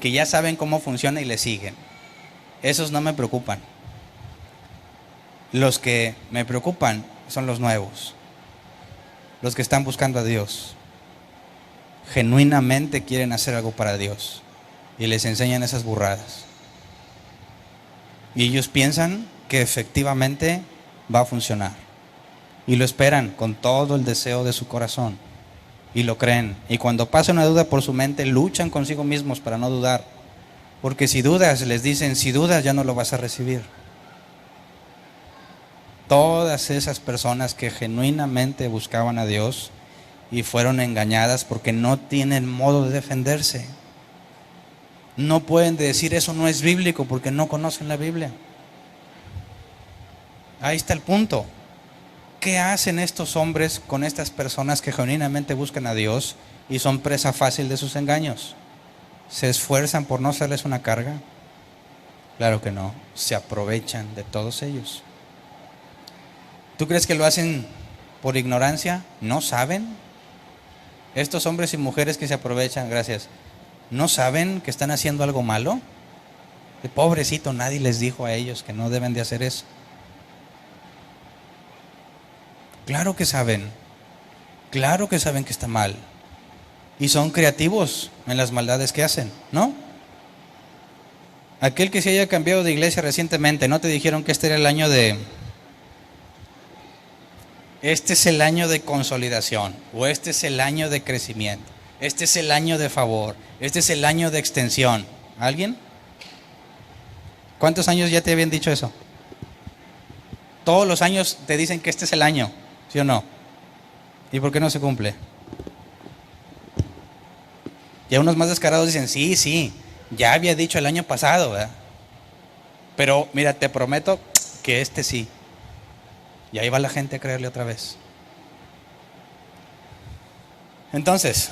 que ya saben cómo funciona y le siguen. Esos no me preocupan. Los que me preocupan son los nuevos, los que están buscando a Dios. Genuinamente quieren hacer algo para Dios y les enseñan esas burradas. Y ellos piensan que efectivamente va a funcionar. Y lo esperan con todo el deseo de su corazón. Y lo creen. Y cuando pasa una duda por su mente, luchan consigo mismos para no dudar. Porque si dudas, les dicen, si dudas ya no lo vas a recibir. Todas esas personas que genuinamente buscaban a Dios y fueron engañadas porque no tienen modo de defenderse. No pueden decir eso no es bíblico porque no conocen la Biblia. Ahí está el punto. ¿Qué hacen estos hombres con estas personas que genuinamente buscan a Dios y son presa fácil de sus engaños? ¿Se esfuerzan por no hacerles una carga? Claro que no. Se aprovechan de todos ellos. ¿Tú crees que lo hacen por ignorancia? ¿No saben? Estos hombres y mujeres que se aprovechan, gracias, ¿no saben que están haciendo algo malo? Pobrecito, nadie les dijo a ellos que no deben de hacer eso. Claro que saben que está mal. Y son creativos en las maldades que hacen, ¿no? Aquel que se haya cambiado de iglesia recientemente, ¿no te dijeron que este era el año de... Este es el año de consolidación, o este es el año de crecimiento, este es el año de favor, este es el año de extensión? ¿Alguien? ¿Cuántos años ya te habían dicho eso? Todos los años te dicen que este es el año, ¿sí o no? ¿Y por qué no se cumple? Y unos más descarados dicen, sí, ya había dicho el año pasado, ¿verdad? Pero mira, te prometo que este sí. Y ahí va la gente a creerle otra vez. Entonces,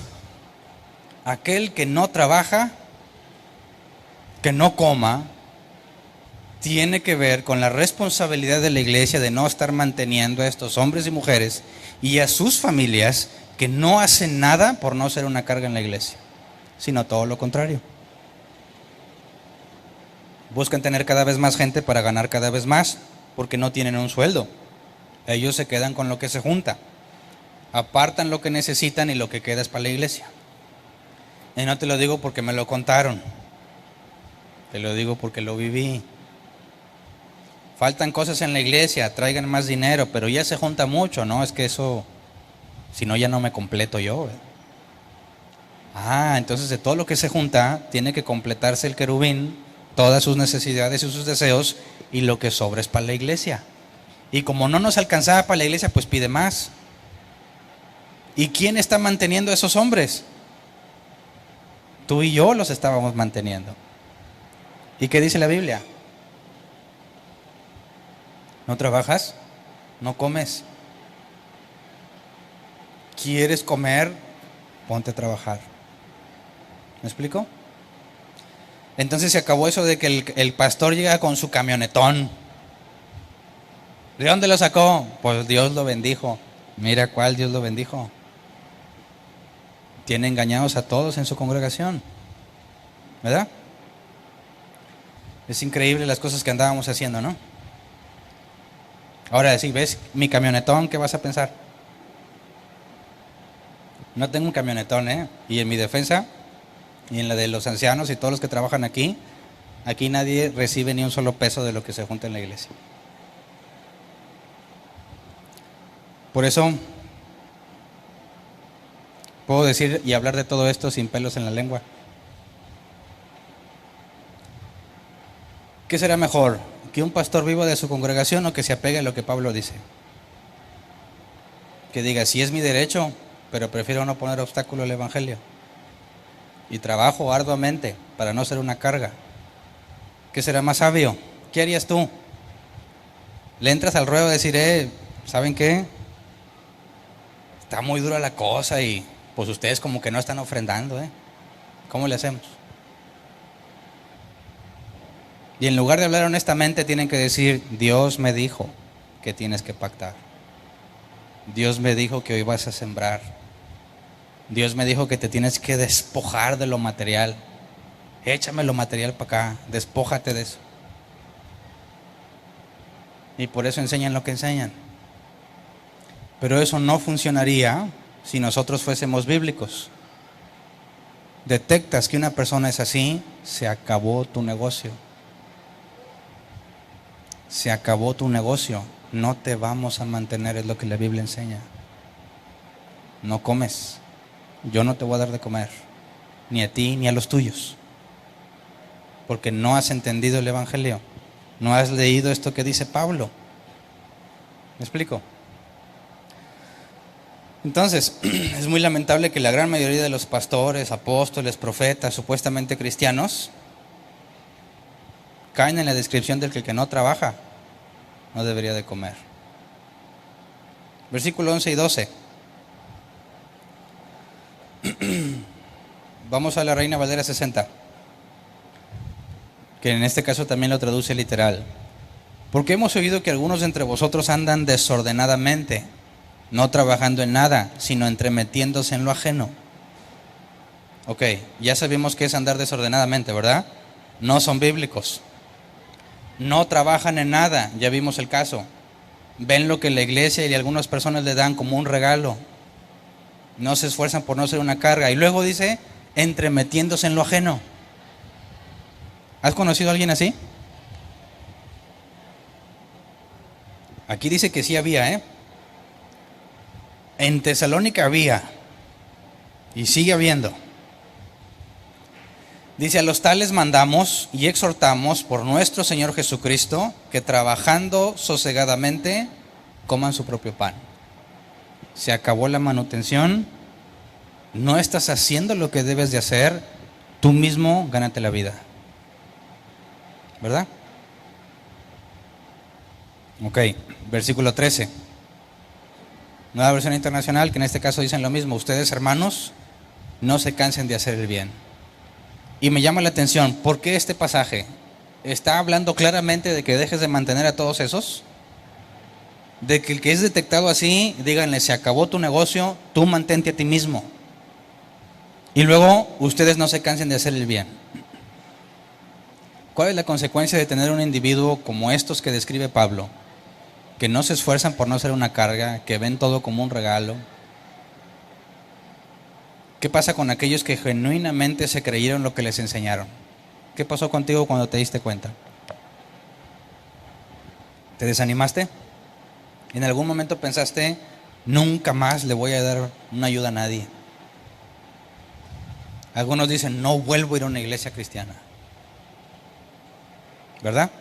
aquel que no trabaja, que no coma, tiene que ver con la responsabilidad de la iglesia de no estar manteniendo a estos hombres y mujeres y a sus familias que no hacen nada por no ser una carga en la iglesia, sino todo lo contrario. Buscan tener cada vez más gente para ganar cada vez más, porque no tienen un sueldo. Ellos se quedan con lo que se junta, apartan lo que necesitan y lo que queda es para la iglesia. Y no te lo digo porque me lo contaron, te lo digo porque lo viví. Faltan cosas en la iglesia, traigan más dinero, pero ya se junta mucho, ¿no? Es que eso, si no ya no me completo yo. Entonces de todo lo que se junta, tiene que completarse el querubín, todas sus necesidades y sus deseos, y lo que sobra es para la iglesia. Y como no nos alcanzaba para la iglesia, pues pide más. ¿Y quién está manteniendo a esos hombres? Tú y yo los estábamos manteniendo. ¿Y qué dice la Biblia? ¿No trabajas? ¿No comes? ¿Quieres comer? Ponte a trabajar. ¿Me explico? Entonces se acabó eso de que el pastor llega con su camionetón. ¿De dónde lo sacó? Pues Dios lo bendijo. Mira cuál Dios lo bendijo. Tiene engañados a todos en su congregación, ¿verdad? Es increíble las cosas que andábamos haciendo, ¿no? Ahora sí, ¿ves mi camionetón? ¿Qué vas a pensar? No tengo un camionetón, ¿eh? Y en mi defensa, y en la de los ancianos y todos los que trabajan aquí nadie recibe ni un solo peso de lo que se junta en la iglesia. Por eso puedo decir y hablar de todo esto sin pelos en la lengua. ¿Qué será mejor? ¿Que un pastor viva de su congregación o que se apegue a lo que Pablo dice? Que diga, sí es mi derecho, pero prefiero no poner obstáculo al evangelio. Y trabajo arduamente para no ser una carga. ¿Qué será más sabio? ¿Qué harías tú? Le entras al ruedo a decir, ¿saben qué? Está muy dura la cosa y pues ustedes como que no están ofrendando, ¿cómo le hacemos? Y en lugar de hablar honestamente tienen que decir, Dios me dijo que tienes que pactar. Dios me dijo que hoy vas a sembrar. Dios me dijo que te tienes que despojar de lo material. Échame lo material para acá, despójate de eso. y por eso enseñan lo que enseñan. Pero eso no funcionaría si nosotros fuésemos bíblicos. Detectas que una persona es así, se acabó tu negocio. Se acabó tu negocio. No te vamos a mantener, es lo que la Biblia enseña. No comes. Yo no te voy a dar de comer, ni a ti ni a los tuyos, porque no has entendido el Evangelio. No has leído esto que dice Pablo. ¿Me explico? Entonces, es muy lamentable que la gran mayoría de los pastores, apóstoles, profetas, supuestamente cristianos, caen en la descripción del que el que no trabaja no debería de comer. Versículo 11 y 12. Vamos a la Reina Valera 60, que en este caso también lo traduce literal. Porque hemos oído que algunos de entre vosotros andan desordenadamente, no trabajando en nada, sino entremetiéndose en lo ajeno. Ok, ya sabemos qué es andar desordenadamente, ¿verdad? No son bíblicos. No trabajan en nada, ya vimos el caso. Ven lo que la iglesia y algunas personas le dan como un regalo. No se esfuerzan por no ser una carga. Y luego dice, entremetiéndose en lo ajeno. ¿Has conocido a alguien así? Aquí dice que sí había, En Tesalónica había, y sigue habiendo. Dice, a los tales mandamos y exhortamos por nuestro Señor Jesucristo, que trabajando sosegadamente coman su propio pan. Se acabó la manutención, no estás haciendo lo que debes de hacer, tú mismo gánate la vida. ¿Verdad? Ok, versículo 13. Nueva versión internacional, que en este caso dicen lo mismo. Ustedes, hermanos, no se cansen de hacer el bien. Y me llama la atención, ¿por qué este pasaje está hablando claramente de que dejes de mantener a todos esos? De que el que es detectado así, díganle, se acabó tu negocio, tú mantente a ti mismo. Y luego, ustedes no se cansen de hacer el bien. ¿Cuál es la consecuencia de tener un individuo como estos que describe Pablo? Que no se esfuerzan por no ser una carga, que ven todo como un regalo. ¿Qué pasa con aquellos que genuinamente se creyeron lo que les enseñaron? ¿Qué pasó contigo cuando te diste cuenta? ¿Te desanimaste? ¿En algún momento pensaste, nunca más le voy a dar una ayuda a nadie? Algunos dicen, no vuelvo a ir a una iglesia cristiana. ¿Verdad?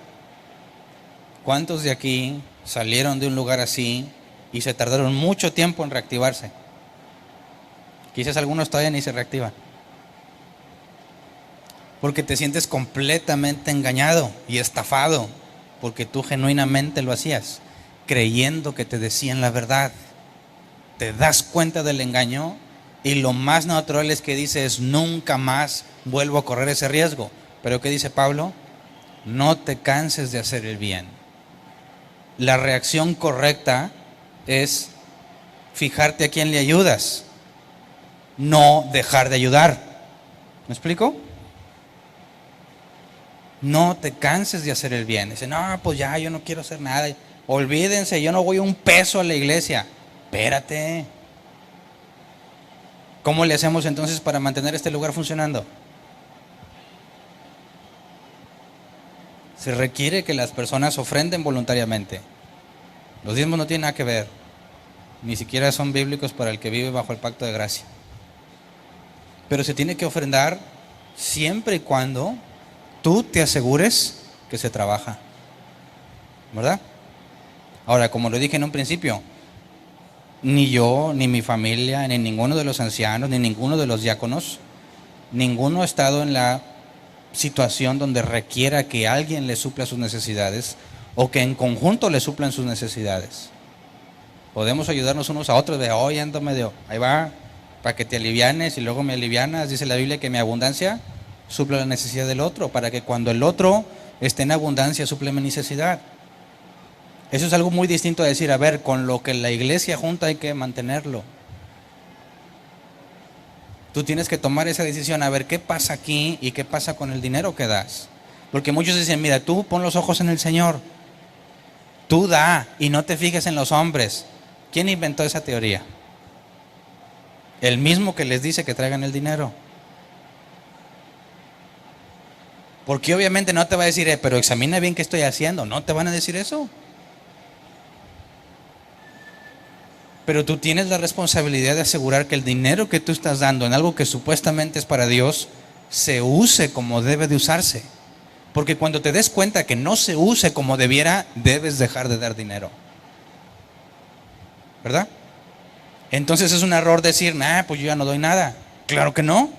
¿Cuántos de aquí salieron de un lugar así y se tardaron mucho tiempo en reactivarse? Quizás algunos todavía ni se reactivan. Porque te sientes completamente engañado y estafado, porque tú genuinamente lo hacías, creyendo que te decían la verdad. Te das cuenta del engaño y lo más natural es que dices, nunca más vuelvo a correr ese riesgo. Pero ¿qué dice Pablo? No te canses de hacer el bien. La reacción correcta es fijarte a quién le ayudas, no dejar de ayudar. ¿Me explico? No te canses de hacer el bien. Dice, no, pues ya, yo no quiero hacer nada. Olvídense, yo no voy un peso a la iglesia. Espérate. ¿Cómo le hacemos entonces para mantener este lugar funcionando? Se requiere que las personas ofrenden voluntariamente. Los diezmos no tienen nada que ver. Ni siquiera son bíblicos para el que vive bajo el pacto de gracia. Pero se tiene que ofrendar siempre y cuando tú te asegures que se trabaja. ¿Verdad? Ahora, como lo dije en un principio, ni yo, ni mi familia, ni ninguno de los ancianos, ni ninguno de los diáconos, ninguno ha estado en la situación donde requiera que alguien le supla sus necesidades o que en conjunto le suplan sus necesidades. Podemos ayudarnos unos a otros de, hoy ando medio, ahí va, para que te alivianes y luego me alivianas. Dice la Biblia que mi abundancia supla la necesidad del otro, para que cuando el otro esté en abundancia suple mi necesidad. Eso es algo muy distinto a decir, a ver, con lo que la iglesia junta hay que mantenerlo. Tú tienes que tomar esa decisión, a ver qué pasa aquí y qué pasa con el dinero que das. Porque muchos dicen, mira, tú pon los ojos en el Señor. Tú da y no te fijes en los hombres. ¿Quién inventó esa teoría? El mismo que les dice que traigan el dinero. Porque obviamente no te va a decir, pero examina bien qué estoy haciendo. No te van a decir eso. Pero tú tienes la responsabilidad de asegurar que el dinero que tú estás dando en algo que supuestamente es para Dios, se use como debe de usarse. Porque cuando te des cuenta que no se use como debiera, debes dejar de dar dinero. ¿Verdad? Entonces es un error decir, pues yo ya no doy nada. Claro que no.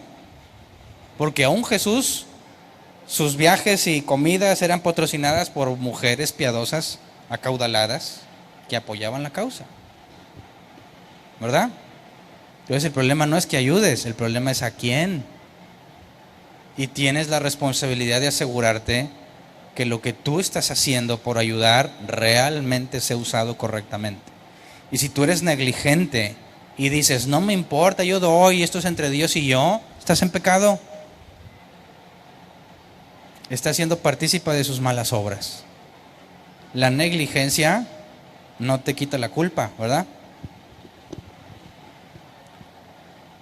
Porque aún Jesús, sus viajes y comidas eran patrocinadas por mujeres piadosas, acaudaladas, que apoyaban la causa. ¿Verdad? Entonces el problema no es que ayudes, el problema es a quién. Y tienes la responsabilidad de asegurarte que lo que tú estás haciendo por ayudar realmente sea usado correctamente. Y si tú eres negligente y dices, no me importa, yo doy, esto es entre Dios y yo, estás en pecado. Estás siendo partícipe de sus malas obras. La negligencia no te quita la culpa, ¿verdad?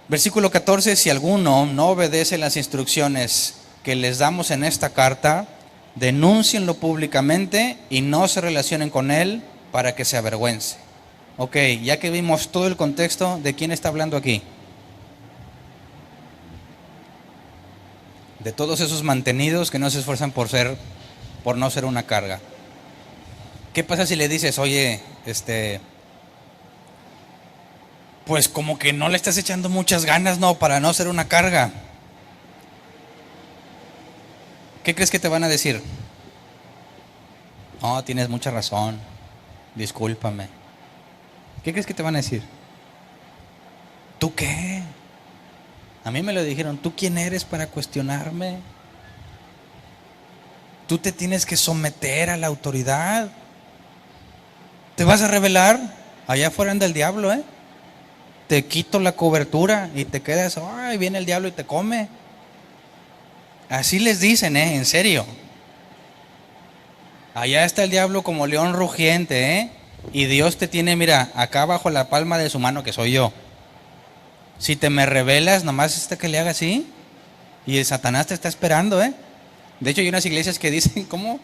Versículo 14, si alguno no obedece las instrucciones que les damos en esta carta, denúncienlo públicamente y no se relacionen con él para que se avergüence. Ok, ya que vimos todo el contexto, ¿de quién está hablando aquí? De todos esos mantenidos que no se esfuerzan por no ser una carga. ¿Qué pasa si le dices, oye, pues como que no le estás echando muchas ganas, no, para no ser una carga? ¿Qué crees que te van a decir? No, tienes mucha razón, discúlpame. ¿Qué crees que te van a decir? ¿Tú qué? A mí me lo dijeron, ¿tú quién eres para cuestionarme? Tú te tienes que someter a la autoridad. ¿Te vas a rebelar? Allá afuera anda el diablo, ¿eh? Te quito la cobertura y te quedas, ay, viene el diablo y te come. Así les dicen, en serio. Allá está el diablo como león rugiente, y Dios te tiene, mira, acá bajo la palma de su mano, que soy yo. Si te me rebelas, nomás que le haga así, y el Satanás te está esperando, De hecho hay unas iglesias que dicen, ¿cómo?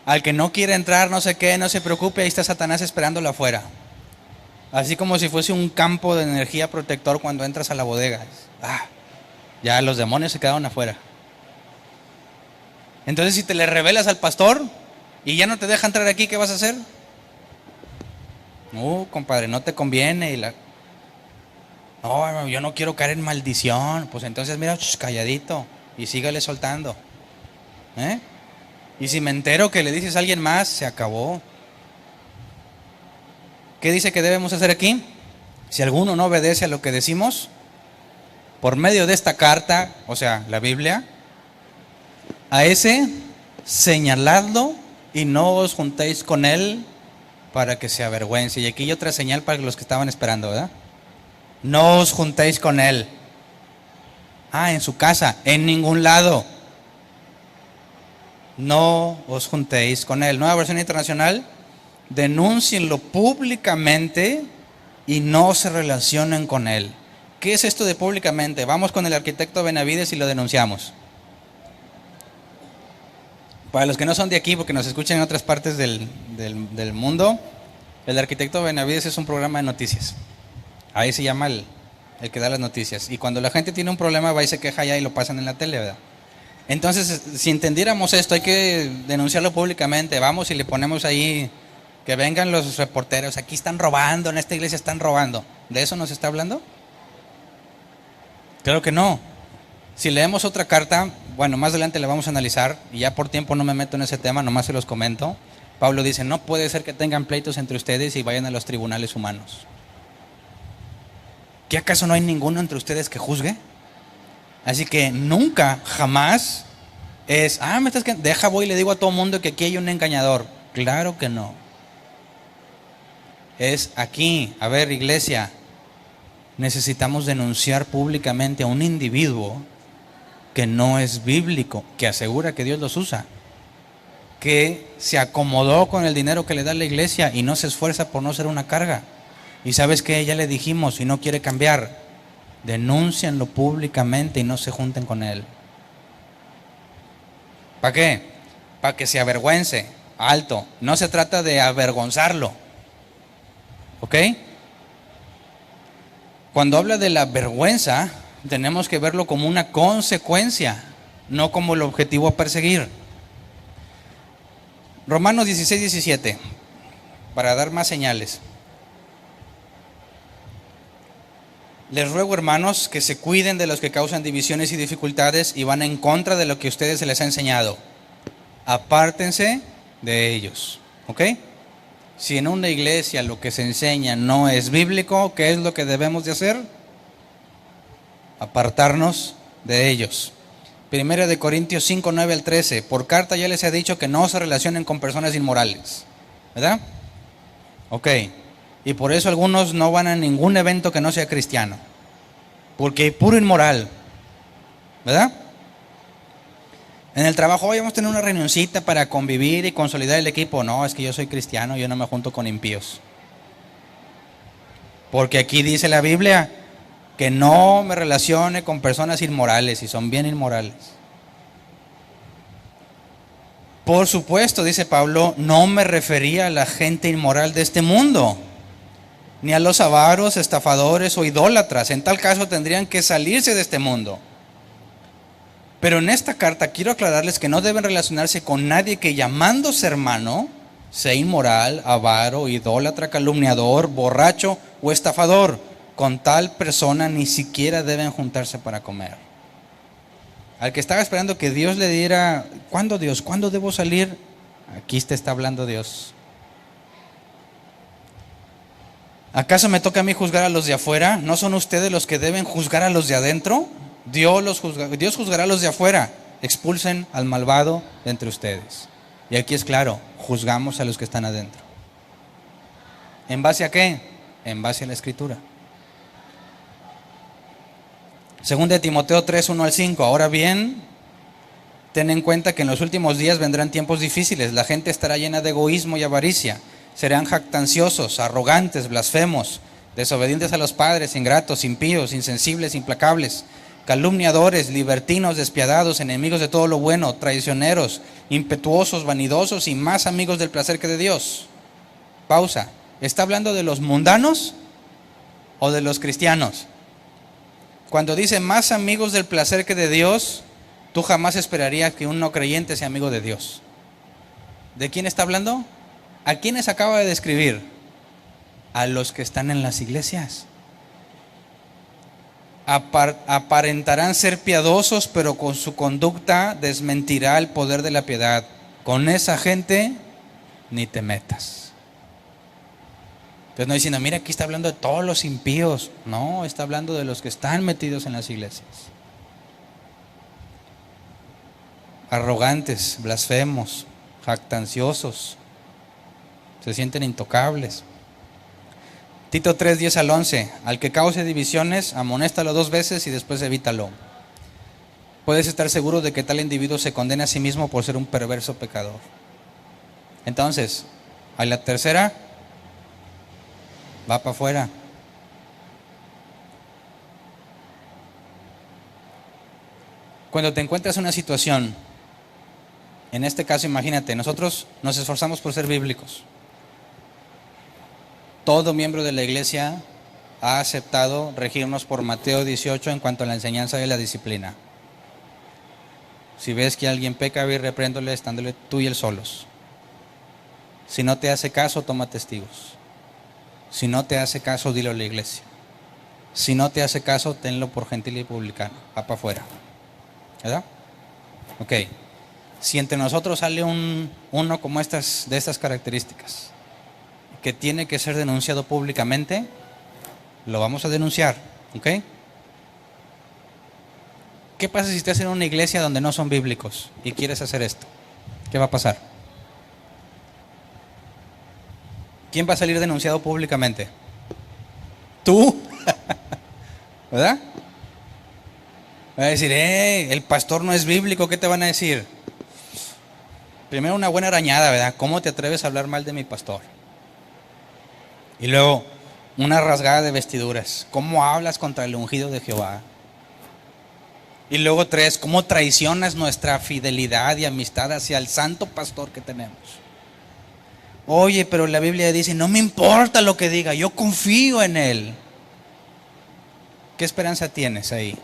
Al que no quiere entrar, no sé qué, no se preocupe, ahí está Satanás esperándolo afuera. Así como si fuese un campo de energía protector cuando entras a la bodega. Ya los demonios se quedaron afuera. Entonces si te le revelas al pastor y ya no te deja entrar aquí, ¿qué vas a hacer? No, compadre, no te conviene. No, yo no quiero caer en maldición. Pues entonces mira, calladito y sígale soltando. Y si me entero que le dices a alguien más, se acabó. ¿Qué dice que debemos hacer aquí? Si alguno no obedece a lo que decimos, por medio de esta carta, o sea, la Biblia, a ese señaladlo y no os juntéis con él para que se avergüence. Y aquí hay otra señal para los que estaban esperando, ¿verdad? No os juntéis con él. En su casa, en ningún lado. No os juntéis con él. Nueva versión internacional. Denúncienlo públicamente y no se relacionen con él. ¿Qué es esto de públicamente? Vamos con el arquitecto Benavides y lo denunciamos. Para los que no son de aquí, porque nos escuchan en otras partes del mundo, el arquitecto Benavides es un programa de noticias. Ahí se llama el que da las noticias. Y cuando la gente tiene un problema, va y se queja allá y lo pasan en la tele, ¿verdad? Entonces, si entendiéramos esto, hay que denunciarlo públicamente. Vamos y le ponemos ahí, que vengan los reporteros, aquí están robando, en esta iglesia están robando. ¿De eso nos está hablando? Claro que no. Si leemos otra carta, bueno, más adelante la vamos a analizar, y ya por tiempo no me meto en ese tema, nomás se los comento. Pablo dice, no puede ser que tengan pleitos entre ustedes y vayan a los tribunales humanos. ¿Qué acaso no hay ninguno entre ustedes que juzgue? Así que nunca, jamás es, deja voy y le digo a todo mundo que aquí hay un engañador. Claro que no. Es aquí, a ver, iglesia, necesitamos denunciar públicamente a un individuo que no es bíblico, que asegura que Dios los usa, que se acomodó con el dinero que le da la iglesia y no se esfuerza por no ser una carga. Y sabes que ya le dijimos y no quiere cambiar, denúncienlo públicamente y no se junten con él. ¿Para qué? Para que se avergüence. Alto, no se trata de avergonzarlo, ¿ok? Cuando habla de la vergüenza, tenemos que verlo como una consecuencia, no como el objetivo a perseguir. Romanos 16, 17, para dar más señales. Les ruego, hermanos, que se cuiden de los que causan divisiones y dificultades y van en contra de lo que a ustedes se les ha enseñado. Apártense de ellos, ¿ok? Si en una iglesia lo que se enseña no es bíblico, ¿qué es lo que debemos de hacer? Apartarnos de ellos. Primera de Corintios 5, 9 al 13. Por carta ya les he dicho que no se relacionen con personas inmorales, ¿verdad? Ok. Y por eso algunos no van a ningún evento que no sea cristiano, porque hay puro inmoral, ¿verdad? En el trabajo hoy vamos a tener una reunioncita para convivir y consolidar el equipo. No, es que yo soy cristiano, yo no me junto con impíos. Porque aquí dice la Biblia que no me relacione con personas inmorales y son bien inmorales. Por supuesto, dice Pablo, no me refería a la gente inmoral de este mundo, ni a los avaros, estafadores o idólatras. En tal caso tendrían que salirse de este mundo. Pero en esta carta quiero aclararles que no deben relacionarse con nadie que llamándose hermano sea inmoral, avaro, idólatra, calumniador, borracho o estafador. Con tal persona ni siquiera deben juntarse para comer. Al que estaba esperando que Dios le diera, ¿cuándo Dios? ¿Cuándo debo salir? Aquí te está hablando Dios. ¿Acaso me toca a mí juzgar a los de afuera? ¿No son ustedes los que deben juzgar a los de adentro? Dios juzgará a los de afuera. Expulsen al malvado de entre ustedes. Y aquí es claro, juzgamos a los que están adentro. ¿En base a qué? En base a la Escritura. Segunda de Timoteo 3, 1 al 5. Ahora bien, ten en cuenta que en los últimos días vendrán tiempos difíciles. La gente estará llena de egoísmo y avaricia. Serán jactanciosos, arrogantes, blasfemos, desobedientes a los padres, ingratos, impíos, insensibles, implacables, calumniadores, libertinos, despiadados, enemigos de todo lo bueno, traicioneros, impetuosos, vanidosos y más amigos del placer que de Dios. Pausa. ¿Está hablando de los mundanos o de los cristianos? Cuando dice más amigos del placer que de Dios, tú jamás esperarías que un no creyente sea amigo de Dios. ¿De quién está hablando? ¿A quiénes acaba de describir? A los que están en las iglesias. Aparentarán ser piadosos, pero con su conducta desmentirá el poder de la piedad. Con esa gente ni te metas. Entonces no diciendo, mira, aquí está hablando de todos los impíos. No, está hablando de los que están metidos en las iglesias. Arrogantes, blasfemos, jactanciosos, se sienten intocables. Tito 3, 10 al 11. Al que cause divisiones, amonéstalo 2 veces y después evítalo. Puedes estar seguro de que tal individuo se condena a sí mismo por ser un perverso pecador. Entonces, a la tercera, va para afuera. Cuando te encuentras en una situación, en este caso imagínate, nosotros nos esforzamos por ser bíblicos. Todo miembro de la iglesia ha aceptado regirnos por Mateo 18 en cuanto a la enseñanza de la disciplina. Si ves que alguien peca, ve y repréndole estándole tú y él solos. Si no te hace caso, toma testigos. Si no te hace caso, dilo a la iglesia. Si no te hace caso, tenlo por gentil y publicano. Va para afuera. ¿Verdad? Ok. Si entre nosotros sale uno como de estas características, que tiene que ser denunciado públicamente, lo vamos a denunciar. ¿Ok? ¿Qué pasa si estás en una iglesia donde no son bíblicos y quieres hacer esto? ¿Qué va a pasar? ¿Quién va a salir denunciado públicamente? ¿Tú? ¿Verdad? Va a decir, el pastor no es bíblico, ¿qué te van a decir? Primero una buena arañada, ¿verdad? ¿Cómo te atreves a hablar mal de mi pastor? Y luego una rasgada de vestiduras. ¿Cómo hablas contra el ungido de Jehová? Y luego 3, ¿cómo traicionas nuestra fidelidad y amistad hacia el santo pastor que tenemos? Oye, pero la Biblia dice, no me importa lo que diga, yo confío en él. ¿Qué esperanza tienes ahí?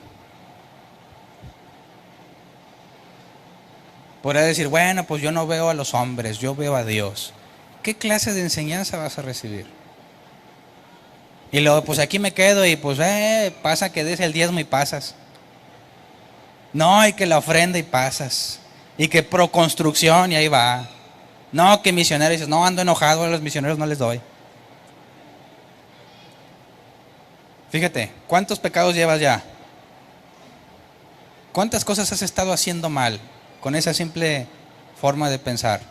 Podrás decir, bueno, pues yo no veo a los hombres, yo veo a Dios. ¿Qué clase de enseñanza vas a recibir? Y luego, pues aquí me quedo y pues pasa que des el diezmo y pasas. No, y que la ofrenda y pasas. Y que pro construcción y ahí va. No, que misioneros, dices, no, ando enojado, a los misioneros no les doy. Fíjate, ¿cuántos pecados llevas ya? ¿Cuántas cosas has estado haciendo mal con esa simple forma de pensar?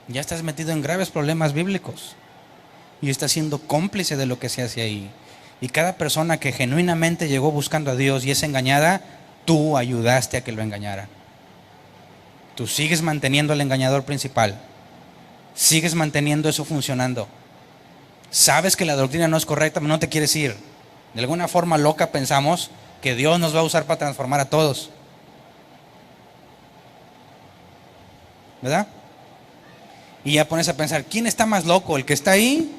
Ya estás metido en graves problemas bíblicos y estás siendo cómplice de lo que se hace ahí. Y cada persona que genuinamente llegó buscando a Dios y es engañada, tú ayudaste a que lo engañara. Tú sigues manteniendo al engañador principal. Sigues manteniendo eso funcionando. Sabes que la doctrina no es correcta, pero no te quieres ir. De alguna forma loca pensamos que Dios nos va a usar para transformar a todos. ¿Verdad? Y ya pones a pensar, ¿quién está más loco? ¿El que está ahí,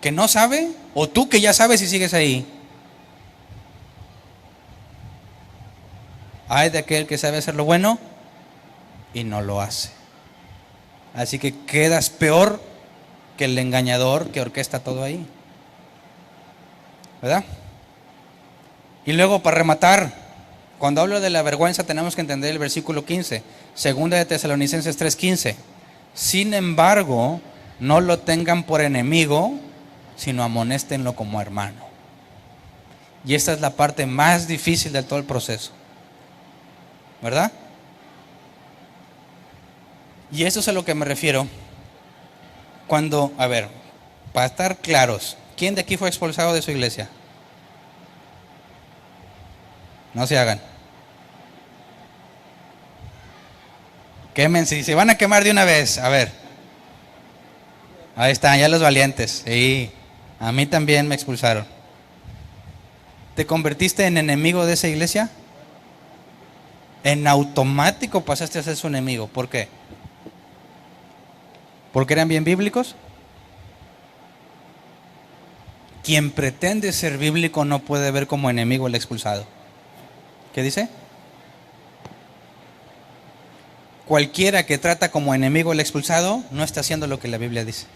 que no sabe? ¿O tú que ya sabes y sigues ahí? Ay de aquel que sabe hacer lo bueno y no lo hace. Así que quedas peor que el engañador que orquesta todo ahí. ¿Verdad? Y luego, para rematar, cuando hablo de la vergüenza tenemos que entender el versículo 15, segunda de Tesalonicenses 3:15. Sin embargo, no lo tengan por enemigo, sino amonéstenlo como hermano. Y esta es la parte más difícil de todo el proceso, ¿verdad? Y eso es a lo que me refiero cuando, a ver, para estar claros, ¿quién de aquí fue expulsado de su iglesia? No se hagan. Quémense, se van a quemar de una vez. A ver. Ahí están, ya los valientes. Sí, a mí también me expulsaron. ¿Te convertiste en enemigo de esa iglesia? En automático pasaste a ser su enemigo. ¿Por qué? ¿Porque eran bien bíblicos? Quien pretende ser bíblico no puede ver como enemigo al expulsado. ¿Qué dice? Cualquiera que trata como enemigo al expulsado no está haciendo lo que la Biblia dice.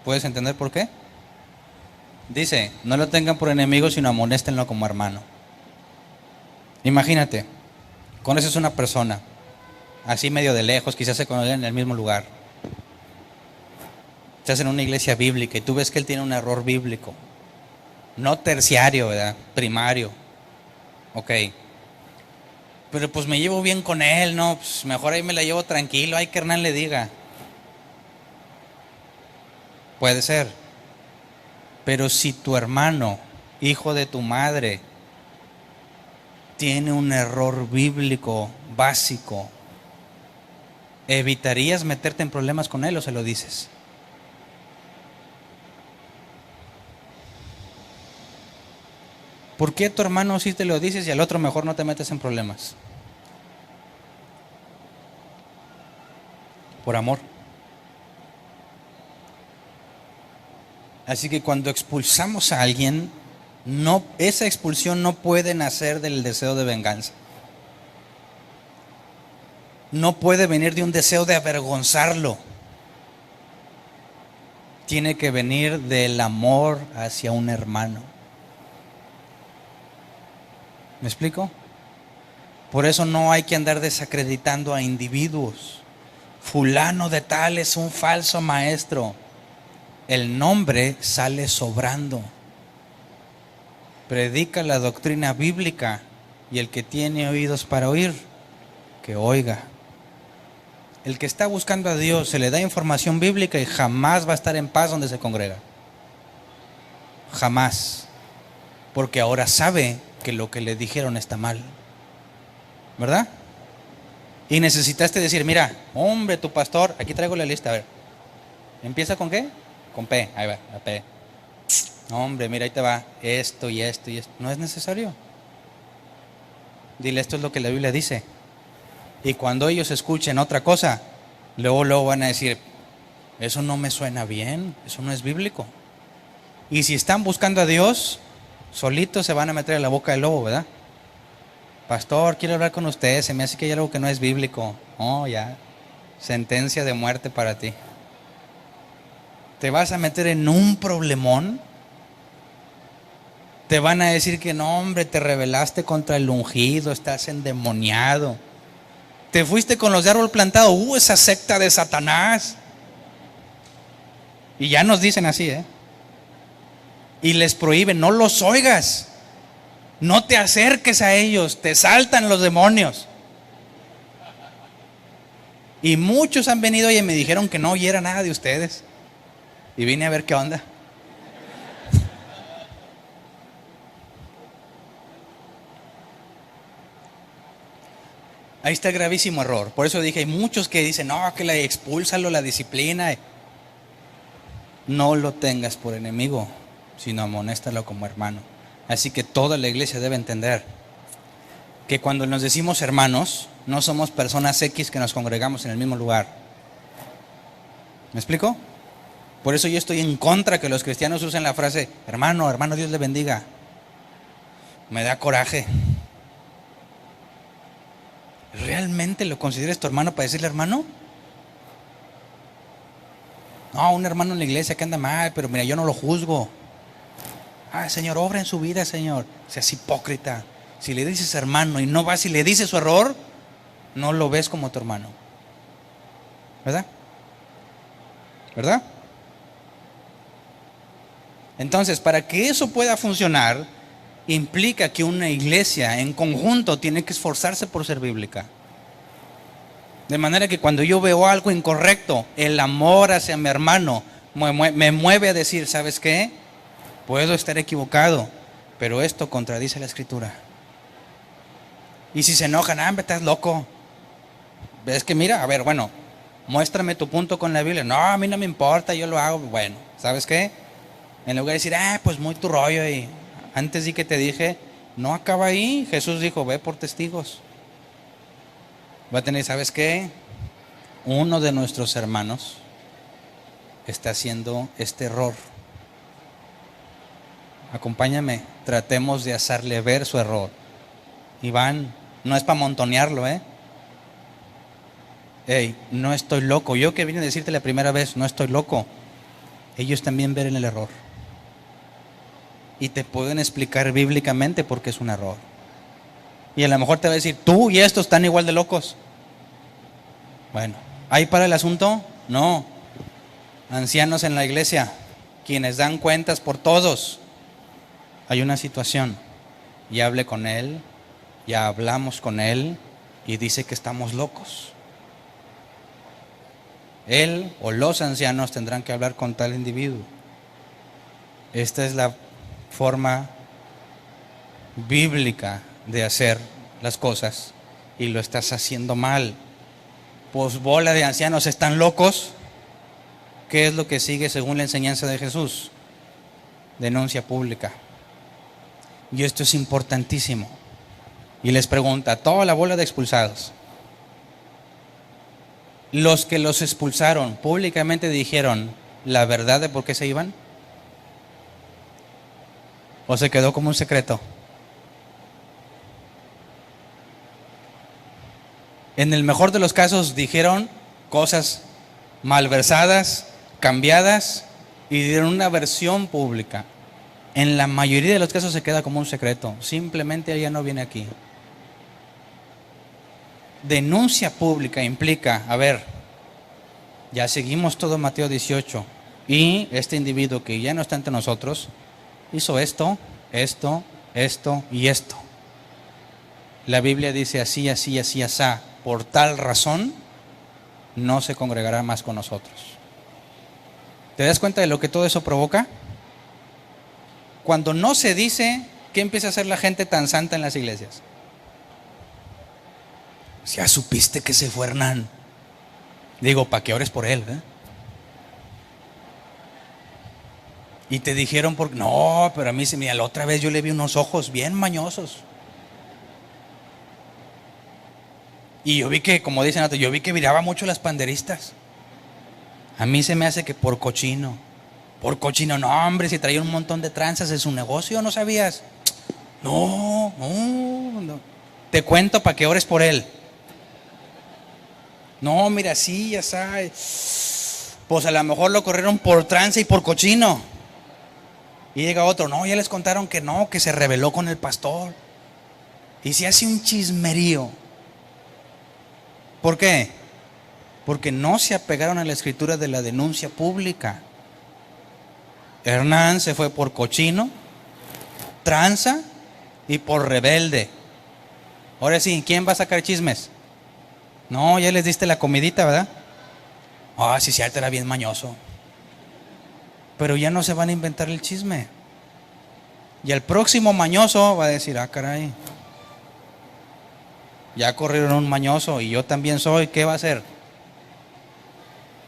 ¿Puedes entender por qué? Dice, no lo tengan por enemigo, sino amonéstenlo como hermano. Imagínate, conoces una persona, así medio de lejos, quizás se conocen en el mismo lugar. Estás en una iglesia bíblica y tú ves que él tiene un error bíblico. No terciario, ¿verdad? Primario. Ok. Pero pues me llevo bien con él, ¿no? Pues mejor ahí me la llevo tranquilo, ay que Hernán le diga. Puede ser. Pero si tu hermano, hijo de tu madre, tiene un error bíblico básico, ¿evitarías meterte en problemas con él o se lo dices? ¿Por qué a tu hermano sí te lo dices y al otro mejor no te metes en problemas? Por amor. Así que cuando expulsamos a alguien, esa expulsión no puede nacer del deseo de venganza. No puede venir de un deseo de avergonzarlo. Tiene que venir del amor hacia un hermano. ¿Me explico? Por eso no hay que andar desacreditando a individuos. Fulano de tal es un falso maestro. El nombre sale sobrando. Predica la doctrina bíblica y el que tiene oídos para oír, que oiga. El que está buscando a Dios se le da información bíblica y jamás va a estar en paz donde se congrega. Jamás. Porque ahora sabe que lo que le dijeron está mal. ¿Verdad? Y necesitaste decir, mira, hombre, tu pastor, aquí traigo la lista, a ver. ¿Empieza con qué? Con P, ahí va, la P. Hombre, mira, ahí te va, esto y esto y esto. No es necesario. Dile, esto es lo que la Biblia dice. Y cuando ellos escuchen otra cosa, luego van a decir, eso no me suena bien, eso no es bíblico. Y si están buscando a Dios, solitos se van a meter en la boca del lobo, ¿verdad? Pastor, quiero hablar con usted, se me hace que hay algo que no es bíblico. Oh, ya, sentencia de muerte para ti. Te vas a meter en un problemón. Te van a decir que no, hombre, te rebelaste contra el ungido, estás endemoniado. Te fuiste con los de árbol plantado, esa secta de Satanás. Y ya nos dicen así, y les prohíben, no los oigas, no te acerques a ellos, te saltan los demonios. Y muchos han venido y me dijeron que no oyera nada de ustedes. Y vine a ver qué onda. Ahí está el gravísimo error. Por eso dije, hay muchos que dicen, no, que la expúlsalo, la disciplina. No lo tengas por enemigo, sino amonéstalo como hermano. Así que toda la iglesia debe entender que cuando nos decimos hermanos, no somos personas X que nos congregamos en el mismo lugar. ¿Me explico? Por eso yo estoy en contra que los cristianos usen la frase, hermano, hermano, Dios le bendiga. Me da coraje. ¿Realmente lo consideras tu hermano para decirle hermano? No, un hermano en la iglesia que anda mal, pero mira, yo no lo juzgo. Señor, obra en su vida, Señor. Seas hipócrita. Si le dices hermano y no vas y le dices su error, no lo ves como tu hermano. ¿Verdad? ¿Verdad? Entonces, para que eso pueda funcionar, implica que una iglesia en conjunto tiene que esforzarse por ser bíblica. De manera que cuando yo veo algo incorrecto, el amor hacia mi hermano me mueve a decir, ¿sabes qué? Puedo estar equivocado, pero esto contradice la Escritura. Y si se enojan, estás loco. Es que mira, a ver, bueno, muéstrame tu punto con la Biblia. No, a mí no me importa, yo lo hago. Bueno, ¿sabes qué? En lugar de decir, pues muy tu rollo y antes sí que te dije, no acaba ahí. Jesús dijo, ve por testigos. Va a tener, ¿sabes qué? Uno de nuestros hermanos está haciendo este error. Acompáñame, tratemos de hacerle ver su error. Iván, no es para montonearlo, no estoy loco. Yo que vine a decirte la primera vez, no estoy loco. Ellos también ven el error. Y te pueden explicar bíblicamente por qué es un error. Y a lo mejor te va a decir, tú y estos están igual de locos. Bueno, ¿ahí para el asunto? No. Ancianos en la iglesia, quienes dan cuentas por todos. Hay una situación. Ya hablé con él, ya hablamos con él y dice que estamos locos. Él o los ancianos tendrán que hablar con tal individuo. Esta es la forma bíblica de hacer las cosas y lo estás haciendo mal. Pues bola de ancianos están locos. ¿Qué es lo que sigue según la enseñanza de Jesús? Denuncia pública. Y esto es importantísimo. Y les pregunta, toda la bola de expulsados, los que los expulsaron públicamente dijeron la verdad de por qué se iban, o se quedó como un secreto. En el mejor de los casos dijeron cosas malversadas, cambiadas y dieron una versión pública. En la mayoría de los casos se queda como un secreto. Simplemente ella no viene aquí. Denuncia pública implica, a ver, ya seguimos todo Mateo 18 y este individuo que ya no está entre nosotros hizo esto, esto, esto y esto. La Biblia dice así, así, así, así. Por tal razón no se congregará más con nosotros. ¿Te das cuenta de lo que todo eso provoca? Cuando no se dice, ¿qué empieza a hacer la gente tan santa en las iglesias? Ya supiste que se fue Hernán. Digo, para que ores por él, ¿eh? Y te dijeron, no, pero a mí mira, la otra vez yo le vi unos ojos bien mañosos. Y yo vi que, como dicen otros, yo vi que miraba mucho las panderistas. A mí se me hace que por cochino. Por cochino, no, hombre, si traía un montón de tranzas de su negocio, ¿no sabías? No. Te cuento para que ores por él. No, mira, sí, ya sabes. Pues a lo mejor lo corrieron por tranza y por cochino. Y llega otro, no, ya les contaron que no, que se rebeló con el pastor. Y se hace un chismerío. ¿Por qué? Porque no se apegaron a la escritura de la denuncia pública. Hernán se fue por cochino, tranza y por rebelde. Ahora sí, ¿quién va a sacar chismes? No, ya les diste la comidita, ¿verdad? Sí, cierto, era bien mañoso. Pero ya no se van a inventar el chisme. Y el próximo mañoso va a decir, caray, ya corrieron un mañoso y yo también soy, ¿qué va a hacer?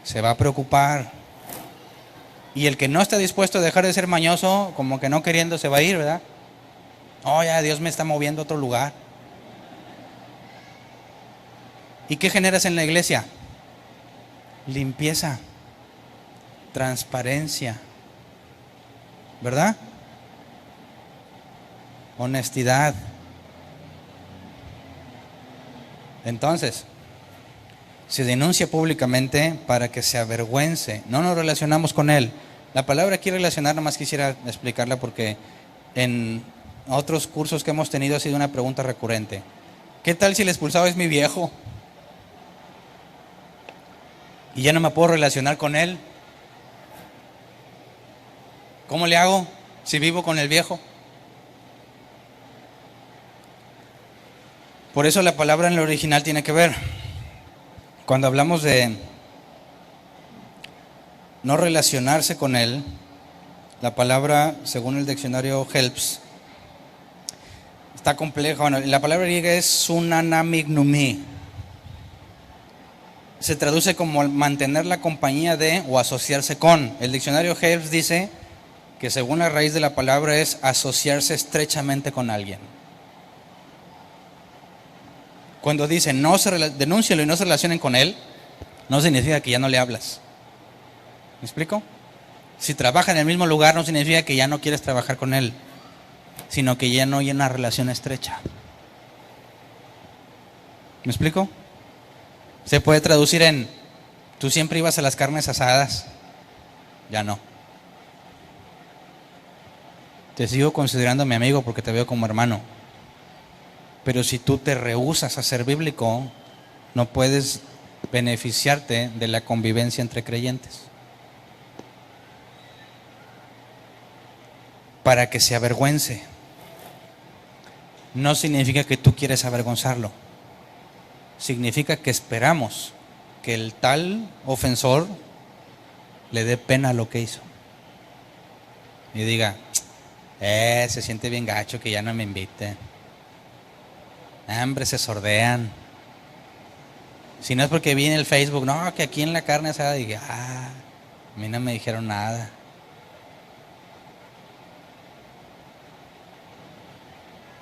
Se va a preocupar. Y el que no está dispuesto a dejar de ser mañoso, como que no queriendo, se va a ir, ¿verdad? Ya Dios me está moviendo a otro lugar. ¿Y qué generas en la iglesia? Limpieza, transparencia, ¿verdad? Honestidad. Entonces, se denuncia públicamente para que se avergüence. No nos relacionamos con él. La palabra aquí relacionar, nomás quisiera explicarla porque en otros cursos que hemos tenido ha sido una pregunta recurrente. ¿Qué tal si el expulsado es mi viejo? Y ya no me puedo relacionar con él. ¿Cómo le hago si vivo con el viejo? Por eso la palabra en el original tiene que ver. Cuando hablamos de no relacionarse con él, la palabra, según el diccionario Helps, está compleja. Bueno, la palabra griega es sunanamignumi. Se traduce como mantener la compañía de o asociarse con. El diccionario Helps dice que según la raíz de la palabra es asociarse estrechamente con alguien. Cuando dice denúncialo y no se relacionen con él, no significa que ya no le hablas. ¿Me explico? Si trabaja en el mismo lugar no significa que ya no quieres trabajar con él, sino que ya no hay una relación estrecha. ¿Me explico? Se puede traducir en, tú siempre ibas a las carnes asadas, ya no. Te sigo considerando mi amigo porque te veo como hermano. Pero si tú te rehusas a ser bíblico, no puedes beneficiarte de la convivencia entre creyentes. Para que se avergüence, no significa que tú quieres avergonzarlo. Significa que esperamos que el tal ofensor le dé pena lo que hizo. Y diga, se siente bien gacho que ya no me invite. Hombre, se sordean. Si no es porque vi en el Facebook, no, que aquí en la carne asada, dije, a mí no me dijeron nada.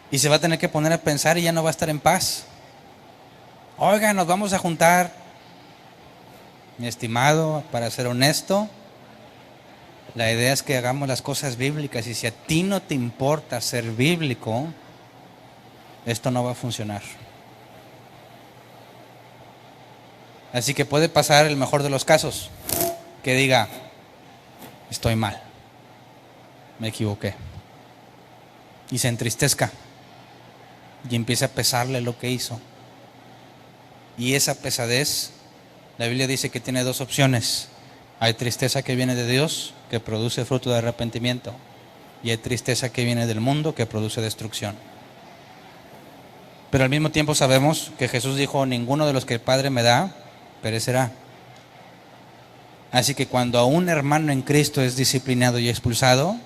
Y se va a tener que poner a pensar y ya no va a estar en paz. Oiga, nos vamos a juntar. Mi estimado, para ser honesto, la idea es que hagamos las cosas bíblicas. Y si a ti no te importa ser bíblico, esto no va a funcionar. Así que puede pasar el mejor de los casos, que diga, estoy mal, me equivoqué, y se entristezca y empiece a pesarle lo que hizo. Y esa pesadez, la Biblia dice que tiene dos opciones. Hay tristeza que viene de Dios, que produce fruto de arrepentimiento, y hay tristeza que viene del mundo, que produce destrucción. Pero al mismo tiempo sabemos que Jesús dijo, ninguno de los que el Padre me da perecerá. Así que cuando a un hermano en Cristo es disciplinado y expulsado,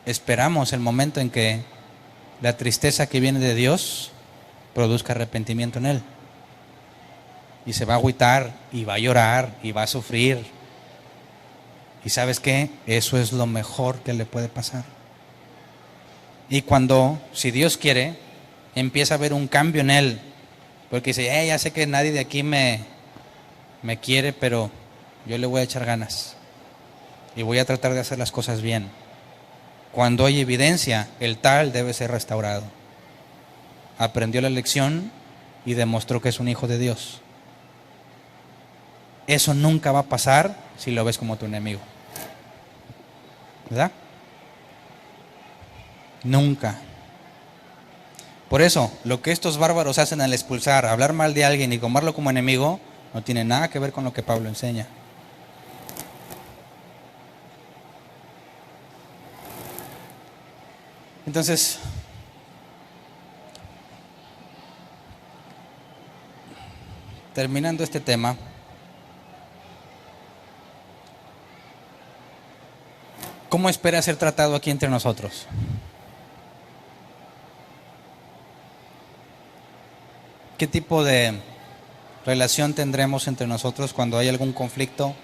esperamos el momento en que la tristeza que viene de Dios produzca arrepentimiento en él. Y se va a agüitar, y va a llorar, y va a sufrir. ¿Y sabes qué? Eso es lo mejor que le puede pasar. Y cuando, si Dios quiere, empieza a haber un cambio en él, porque dice, ya sé que nadie de aquí me quiere, pero yo le voy a echar ganas y voy a tratar de hacer las cosas bien. Cuando hay evidencia, el tal debe ser restaurado. Aprendió la lección y demostró que es un hijo de Dios. Eso nunca va a pasar si lo ves como tu enemigo, ¿verdad? Nunca. Por eso, lo que estos bárbaros hacen al expulsar, hablar mal de alguien y tomarlo como enemigo, no tiene nada que ver con lo que Pablo enseña. Entonces, terminando este tema, ¿cómo espera ser tratado aquí entre nosotros? ¿Qué tipo de relación tendremos entre nosotros cuando hay algún conflicto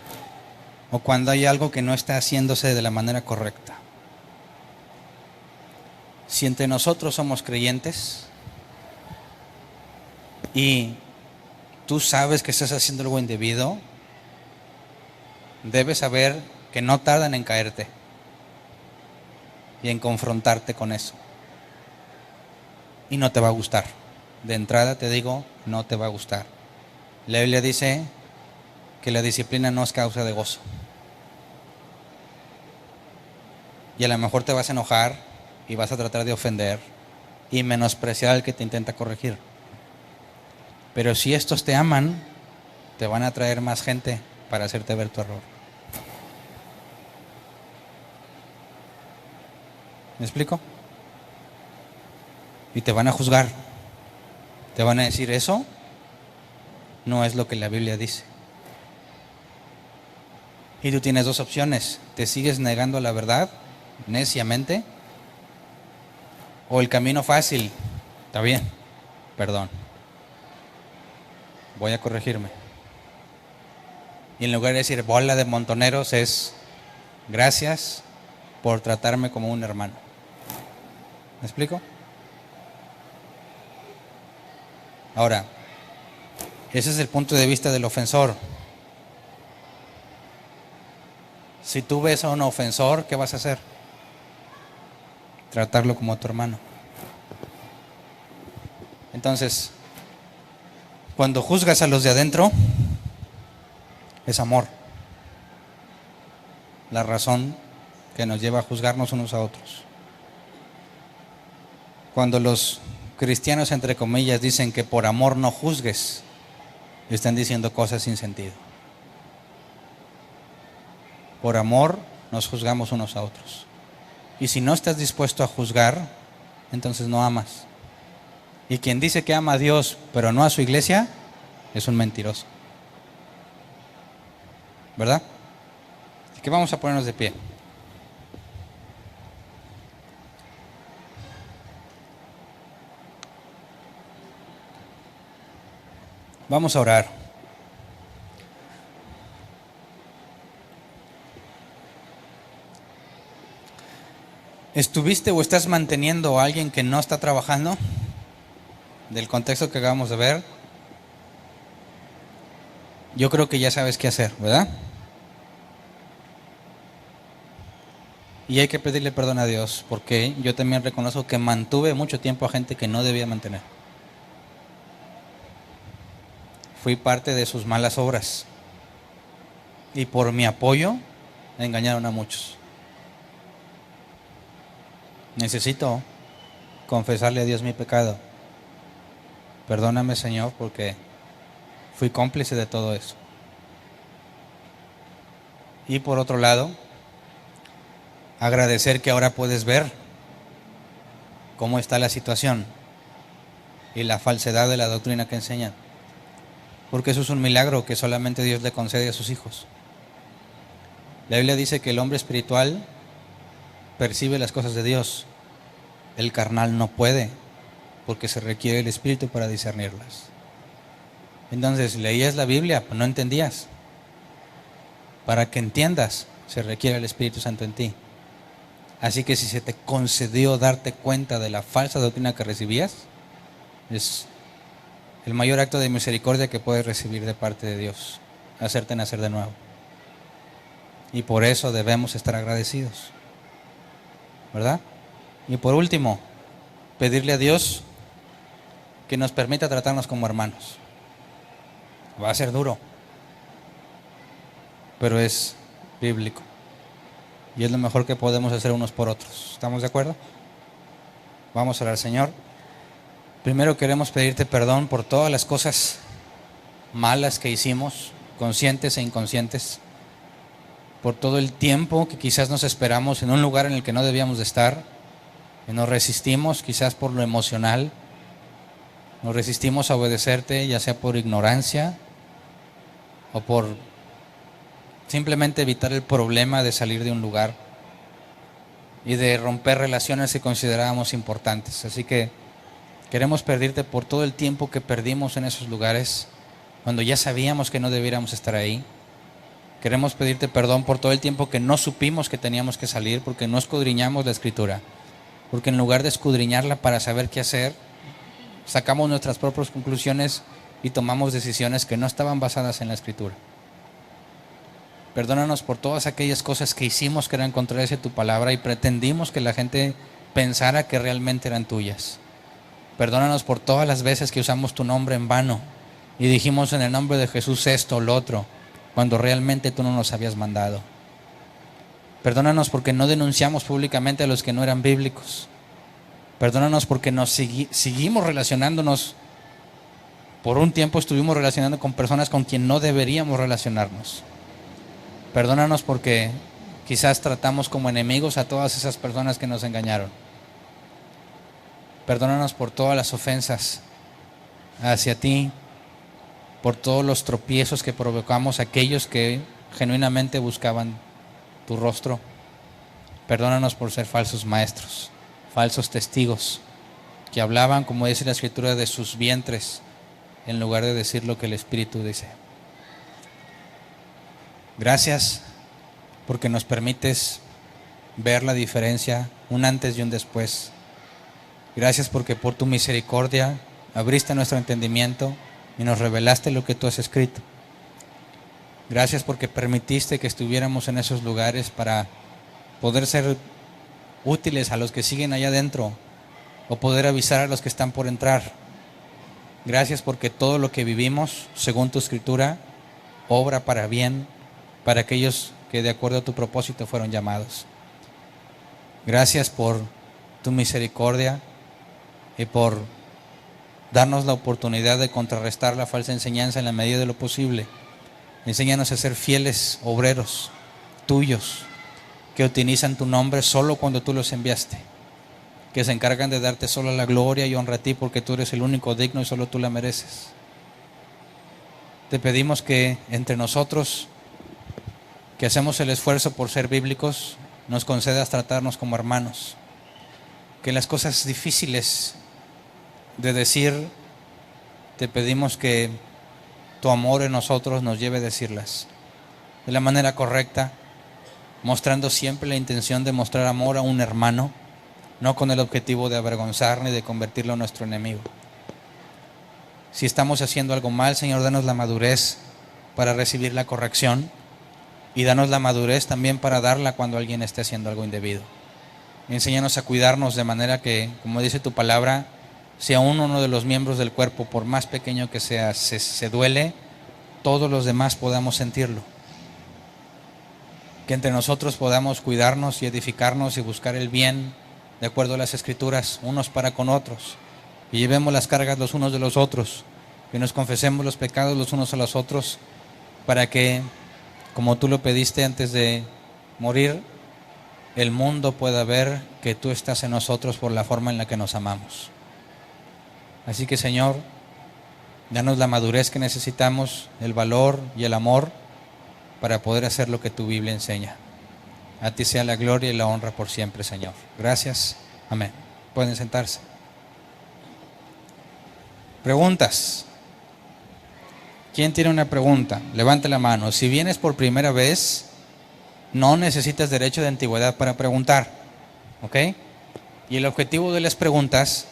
o cuando hay algo que no está haciéndose de la manera correcta? Si entre nosotros somos creyentes y tú sabes que estás haciendo algo indebido, debes saber que no tardan en caerte y en confrontarte con eso. Y no te va a gustar. De entrada te digo, no te va a gustar. La Biblia dice que la disciplina no es causa de gozo. Y a lo mejor te vas a enojar y vas a tratar de ofender y menospreciar al que te intenta corregir. Pero si estos te aman, te van a traer más gente para hacerte ver tu error. ¿Me explico? Y te van a juzgar. Te van a decir, eso no es lo que la Biblia dice. Y tú tienes dos opciones. Te sigues negando la verdad neciamente, o el camino fácil. Está bien, perdón, voy a corregirme. Y en lugar de decir bola de montoneros, es gracias por tratarme como un hermano. ¿Me explico? Ahora, ese es el punto de vista del ofensor. Si tú ves a un ofensor, ¿qué vas a hacer? Tratarlo como a tu hermano. Entonces, cuando juzgas a los de adentro, es amor. La razón que nos lleva a juzgarnos unos a otros. Cuando los cristianos, entre comillas, dicen que por amor no juzgues, están diciendo cosas sin sentido. Por amor nos juzgamos unos a otros. Y si no estás dispuesto a juzgar, entonces no amas. Y quien dice que ama a Dios, pero no a su iglesia, es un mentiroso. ¿Verdad? Así que vamos a ponernos de pie. Vamos a orar. ¿Estuviste o estás manteniendo a alguien que no está trabajando? Del contexto que acabamos de ver, yo creo que ya sabes qué hacer, ¿verdad? Y hay que pedirle perdón a Dios, porque yo también reconozco que mantuve mucho tiempo a gente que no debía mantener. Fui parte de sus malas obras. Y por mi apoyo, engañaron a muchos. Necesito confesarle a Dios mi pecado. Perdóname, Señor, porque fui cómplice de todo eso. Y por otro lado, agradecer que ahora puedes ver cómo está la situación y la falsedad de la doctrina que enseñan. Porque eso es un milagro que solamente Dios le concede a sus hijos. La Biblia dice que el hombre espiritual percibe las cosas de Dios. El carnal no puede, porque se requiere el espíritu para discernirlas. Entonces, leías la Biblia, pues no entendías. Para que entiendas, se requiere el Espíritu Santo en ti. Así que si se te concedió darte cuenta de la falsa doctrina que recibías, es el mayor acto de misericordia que puedes recibir de parte de Dios, hacerte nacer de nuevo. Y por eso debemos estar agradecidos, ¿verdad? Y por último, pedirle a Dios que nos permita tratarnos como hermanos. Va a ser duro, pero es bíblico. Y es lo mejor que podemos hacer unos por otros. ¿Estamos de acuerdo? Vamos a orar, Señor. Primero queremos pedirte perdón por todas las cosas malas que hicimos, conscientes e inconscientes. Por todo el tiempo que quizás nos esperamos en un lugar en el que no debíamos de estar. Que nos resistimos quizás por lo emocional. Nos resistimos a obedecerte, ya sea por ignorancia o por simplemente evitar el problema de salir de un lugar y de romper relaciones que considerábamos importantes. Así que queremos pedirte por todo el tiempo que perdimos en esos lugares, cuando ya sabíamos que no debiéramos estar ahí. Queremos pedirte perdón por todo el tiempo que no supimos que teníamos que salir, porque no escudriñamos la Escritura, porque en lugar de escudriñarla para saber qué hacer, sacamos nuestras propias conclusiones y tomamos decisiones que no estaban basadas en la Escritura. Perdónanos por todas aquellas cosas que hicimos que eran contrarias a tu palabra y pretendimos que la gente pensara que realmente eran tuyas. Perdónanos por todas las veces que usamos tu nombre en vano y dijimos en el nombre de Jesús esto o lo otro, cuando realmente tú no nos habías mandado. Perdónanos porque no denunciamos públicamente a los que no eran bíblicos. Perdónanos porque nos seguimos relacionándonos. Por un tiempo estuvimos relacionando con personas con quien no deberíamos relacionarnos. Perdónanos porque quizás tratamos como enemigos a todas esas personas que nos engañaron. Perdónanos por todas las ofensas hacia ti, por todos los tropiezos que provocamos a aquellos que genuinamente buscaban tu rostro. Perdónanos por ser falsos maestros, falsos testigos, que hablaban, como dice la Escritura, de sus vientres, en lugar de decir lo que el Espíritu dice. Gracias porque nos permites ver la diferencia, un antes y un después. Gracias porque por tu misericordia abriste nuestro entendimiento y nos revelaste lo que tú has escrito. Gracias porque permitiste que estuviéramos en esos lugares para poder ser útiles a los que siguen allá adentro o poder avisar a los que están por entrar. Gracias porque todo lo que vivimos, según tu Escritura, obra para bien para aquellos que de acuerdo a tu propósito fueron llamados. Gracias por tu misericordia y por darnos la oportunidad de contrarrestar la falsa enseñanza en la medida de lo posible. Enséñanos a ser fieles obreros tuyos que utilizan tu nombre solo cuando tú los enviaste, que se encargan de darte solo la gloria y honra a ti porque tú eres el único digno y solo tú la mereces. Te pedimos que entre nosotros, que hacemos el esfuerzo por ser bíblicos, nos concedas tratarnos como hermanos, que las cosas difíciles de decir, te pedimos que tu amor en nosotros nos lleve a decirlas de la manera correcta, mostrando siempre la intención de mostrar amor a un hermano, no con el objetivo de avergonzar ni de convertirlo en nuestro enemigo. Si estamos haciendo algo mal, Señor, danos la madurez para recibir la corrección y danos la madurez también para darla cuando alguien esté haciendo algo indebido. Enséñanos a cuidarnos de manera que, como dice tu palabra, si aún uno de los miembros del cuerpo, por más pequeño que sea, se duele, todos los demás podamos sentirlo. Que entre nosotros podamos cuidarnos y edificarnos y buscar el bien de acuerdo a las Escrituras, unos para con otros, y llevemos las cargas los unos de los otros, que nos confesemos los pecados los unos a los otros, para que, como tú lo pediste antes de morir, el mundo pueda ver que tú estás en nosotros por la forma en la que nos amamos. Así que, Señor, danos la madurez que necesitamos, el valor y el amor para poder hacer lo que tu Biblia enseña. A ti sea la gloria y la honra por siempre, Señor. Gracias. Amén. Pueden sentarse. Preguntas. ¿Quién tiene una pregunta? Levante la mano. Si vienes por primera vez, no necesitas derecho de antigüedad para preguntar, ¿ok? Y el objetivo de las preguntas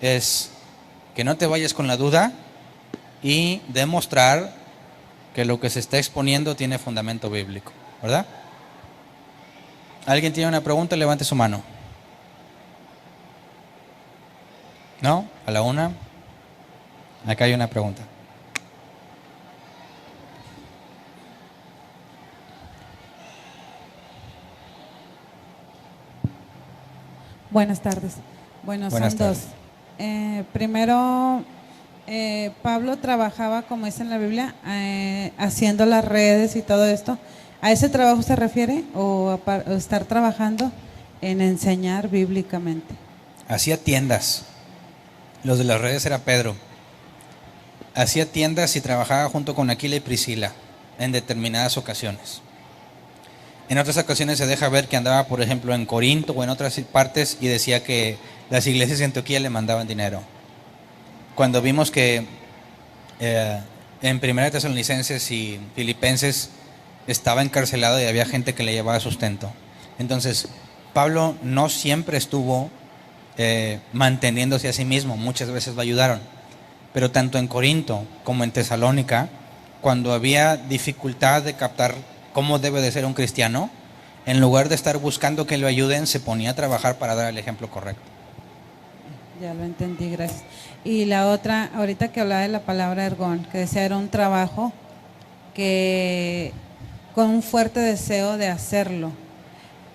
es que no te vayas con la duda y demostrar que lo que se está exponiendo tiene fundamento bíblico, ¿verdad? ¿Alguien tiene una pregunta? Levante su mano. ¿No? ¿A la una? Acá hay una pregunta.
Buenas tardes. Bueno,
Buenas
son
tardes.
dos. Primero, Pablo trabajaba, como dice en la Biblia, haciendo las redes y todo esto. ¿A ese trabajo se refiere o estar trabajando en enseñar bíblicamente?
Hacía tiendas. Los de las redes era Pedro. Hacía tiendas y trabajaba junto con Aquila y Priscila en determinadas ocasiones. En otras ocasiones se deja ver que andaba, por ejemplo, en Corinto o en otras partes y decía que las iglesias de Antioquía le mandaban dinero. Cuando vimos que en Primera de Tesalonicenses y Filipenses estaba encarcelado y había gente que le llevaba sustento. Entonces, Pablo no siempre estuvo manteniéndose a sí mismo, muchas veces lo ayudaron. Pero tanto en Corinto como en Tesalónica, cuando había dificultad de captar cómo debe de ser un cristiano, en lugar de estar buscando que lo ayuden, se ponía a trabajar para dar el ejemplo correcto.
Ya lo entendí, gracias. Y la otra, ahorita que hablaba de la palabra ergón, que decía era un trabajo que con un fuerte deseo de hacerlo.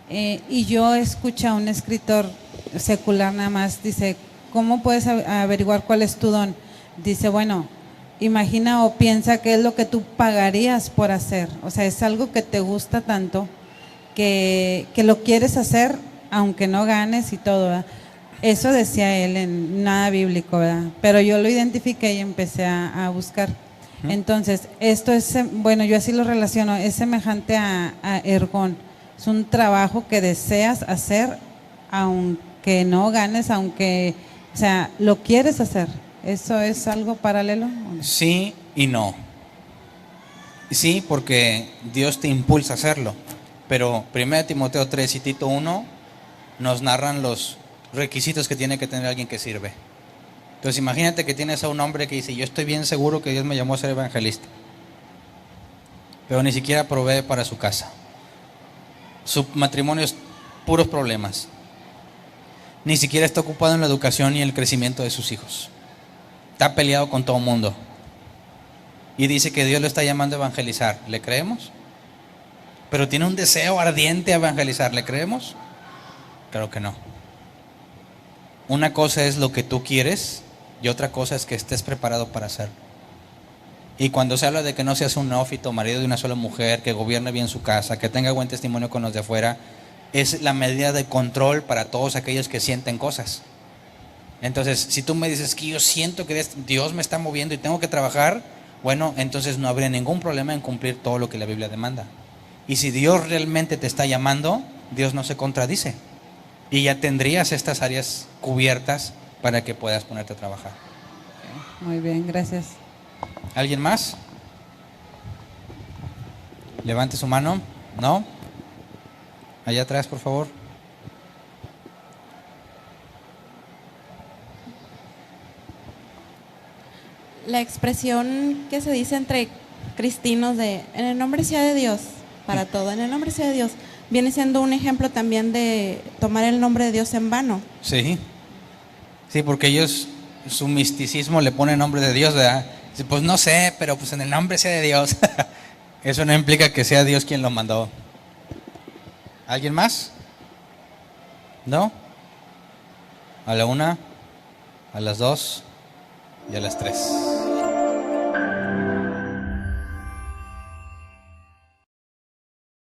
Y yo escuché a un escritor secular nada más, dice, ¿cómo puedes averiguar cuál es tu don? Dice, bueno, imagina o piensa qué es lo que tú pagarías por hacer. O sea, es algo que te gusta tanto que lo quieres hacer aunque no ganes y todo, ¿verdad? Eso decía él en nada bíblico, ¿verdad? Pero yo lo identifiqué y empecé a buscar. Entonces, esto es, bueno, yo así lo relaciono, es semejante a ergón. Es un trabajo que deseas hacer aunque no ganes, aunque, o sea, lo quieres hacer. ¿Eso es algo paralelo?
Sí y no. Sí, porque Dios te impulsa a hacerlo. Pero 1 Timoteo 3 y Tito 1 nos narran los requisitos que tiene que tener alguien que sirve. Entonces imagínate que tienes a un hombre que dice, yo estoy bien seguro que Dios me llamó a ser evangelista, pero ni siquiera provee para su casa. Su matrimonio es puros problemas. Ni siquiera está ocupado en la educación y el crecimiento de sus hijos. Está peleado con todo el mundo. Y dice que Dios lo está llamando a evangelizar. ¿Le creemos? Pero tiene un deseo ardiente a evangelizar. ¿Le creemos? Claro que no. Una cosa es lo que tú quieres y otra cosa es que estés preparado para hacerlo. Y cuando se habla de que no seas un neófito, marido de una sola mujer, que gobierne bien su casa, que tenga buen testimonio con los de afuera, es la medida de control para todos aquellos que sienten cosas. Entonces, si tú me dices que yo siento que Dios me está moviendo y tengo que trabajar, bueno, entonces no habría ningún problema en cumplir todo lo que la Biblia demanda. Y si Dios realmente te está llamando, Dios no se contradice. Y ya tendrías estas áreas cubiertas para que puedas ponerte a trabajar.
Muy bien, gracias.
¿Alguien más? Levante su mano. ¿No? Allá atrás, por favor.
La expresión que se dice entre cristianos de en el nombre sea de Dios, para todo, en el nombre sea de Dios, viene siendo un ejemplo también de tomar el nombre de Dios en vano.
Sí. Sí, porque ellos, su misticismo le pone nombre de Dios, ¿verdad? Pues no sé, pero pues en el nombre sea de Dios. Eso no implica que sea Dios quien lo mandó. ¿Alguien más? ¿No? A la una, a las dos y a las tres.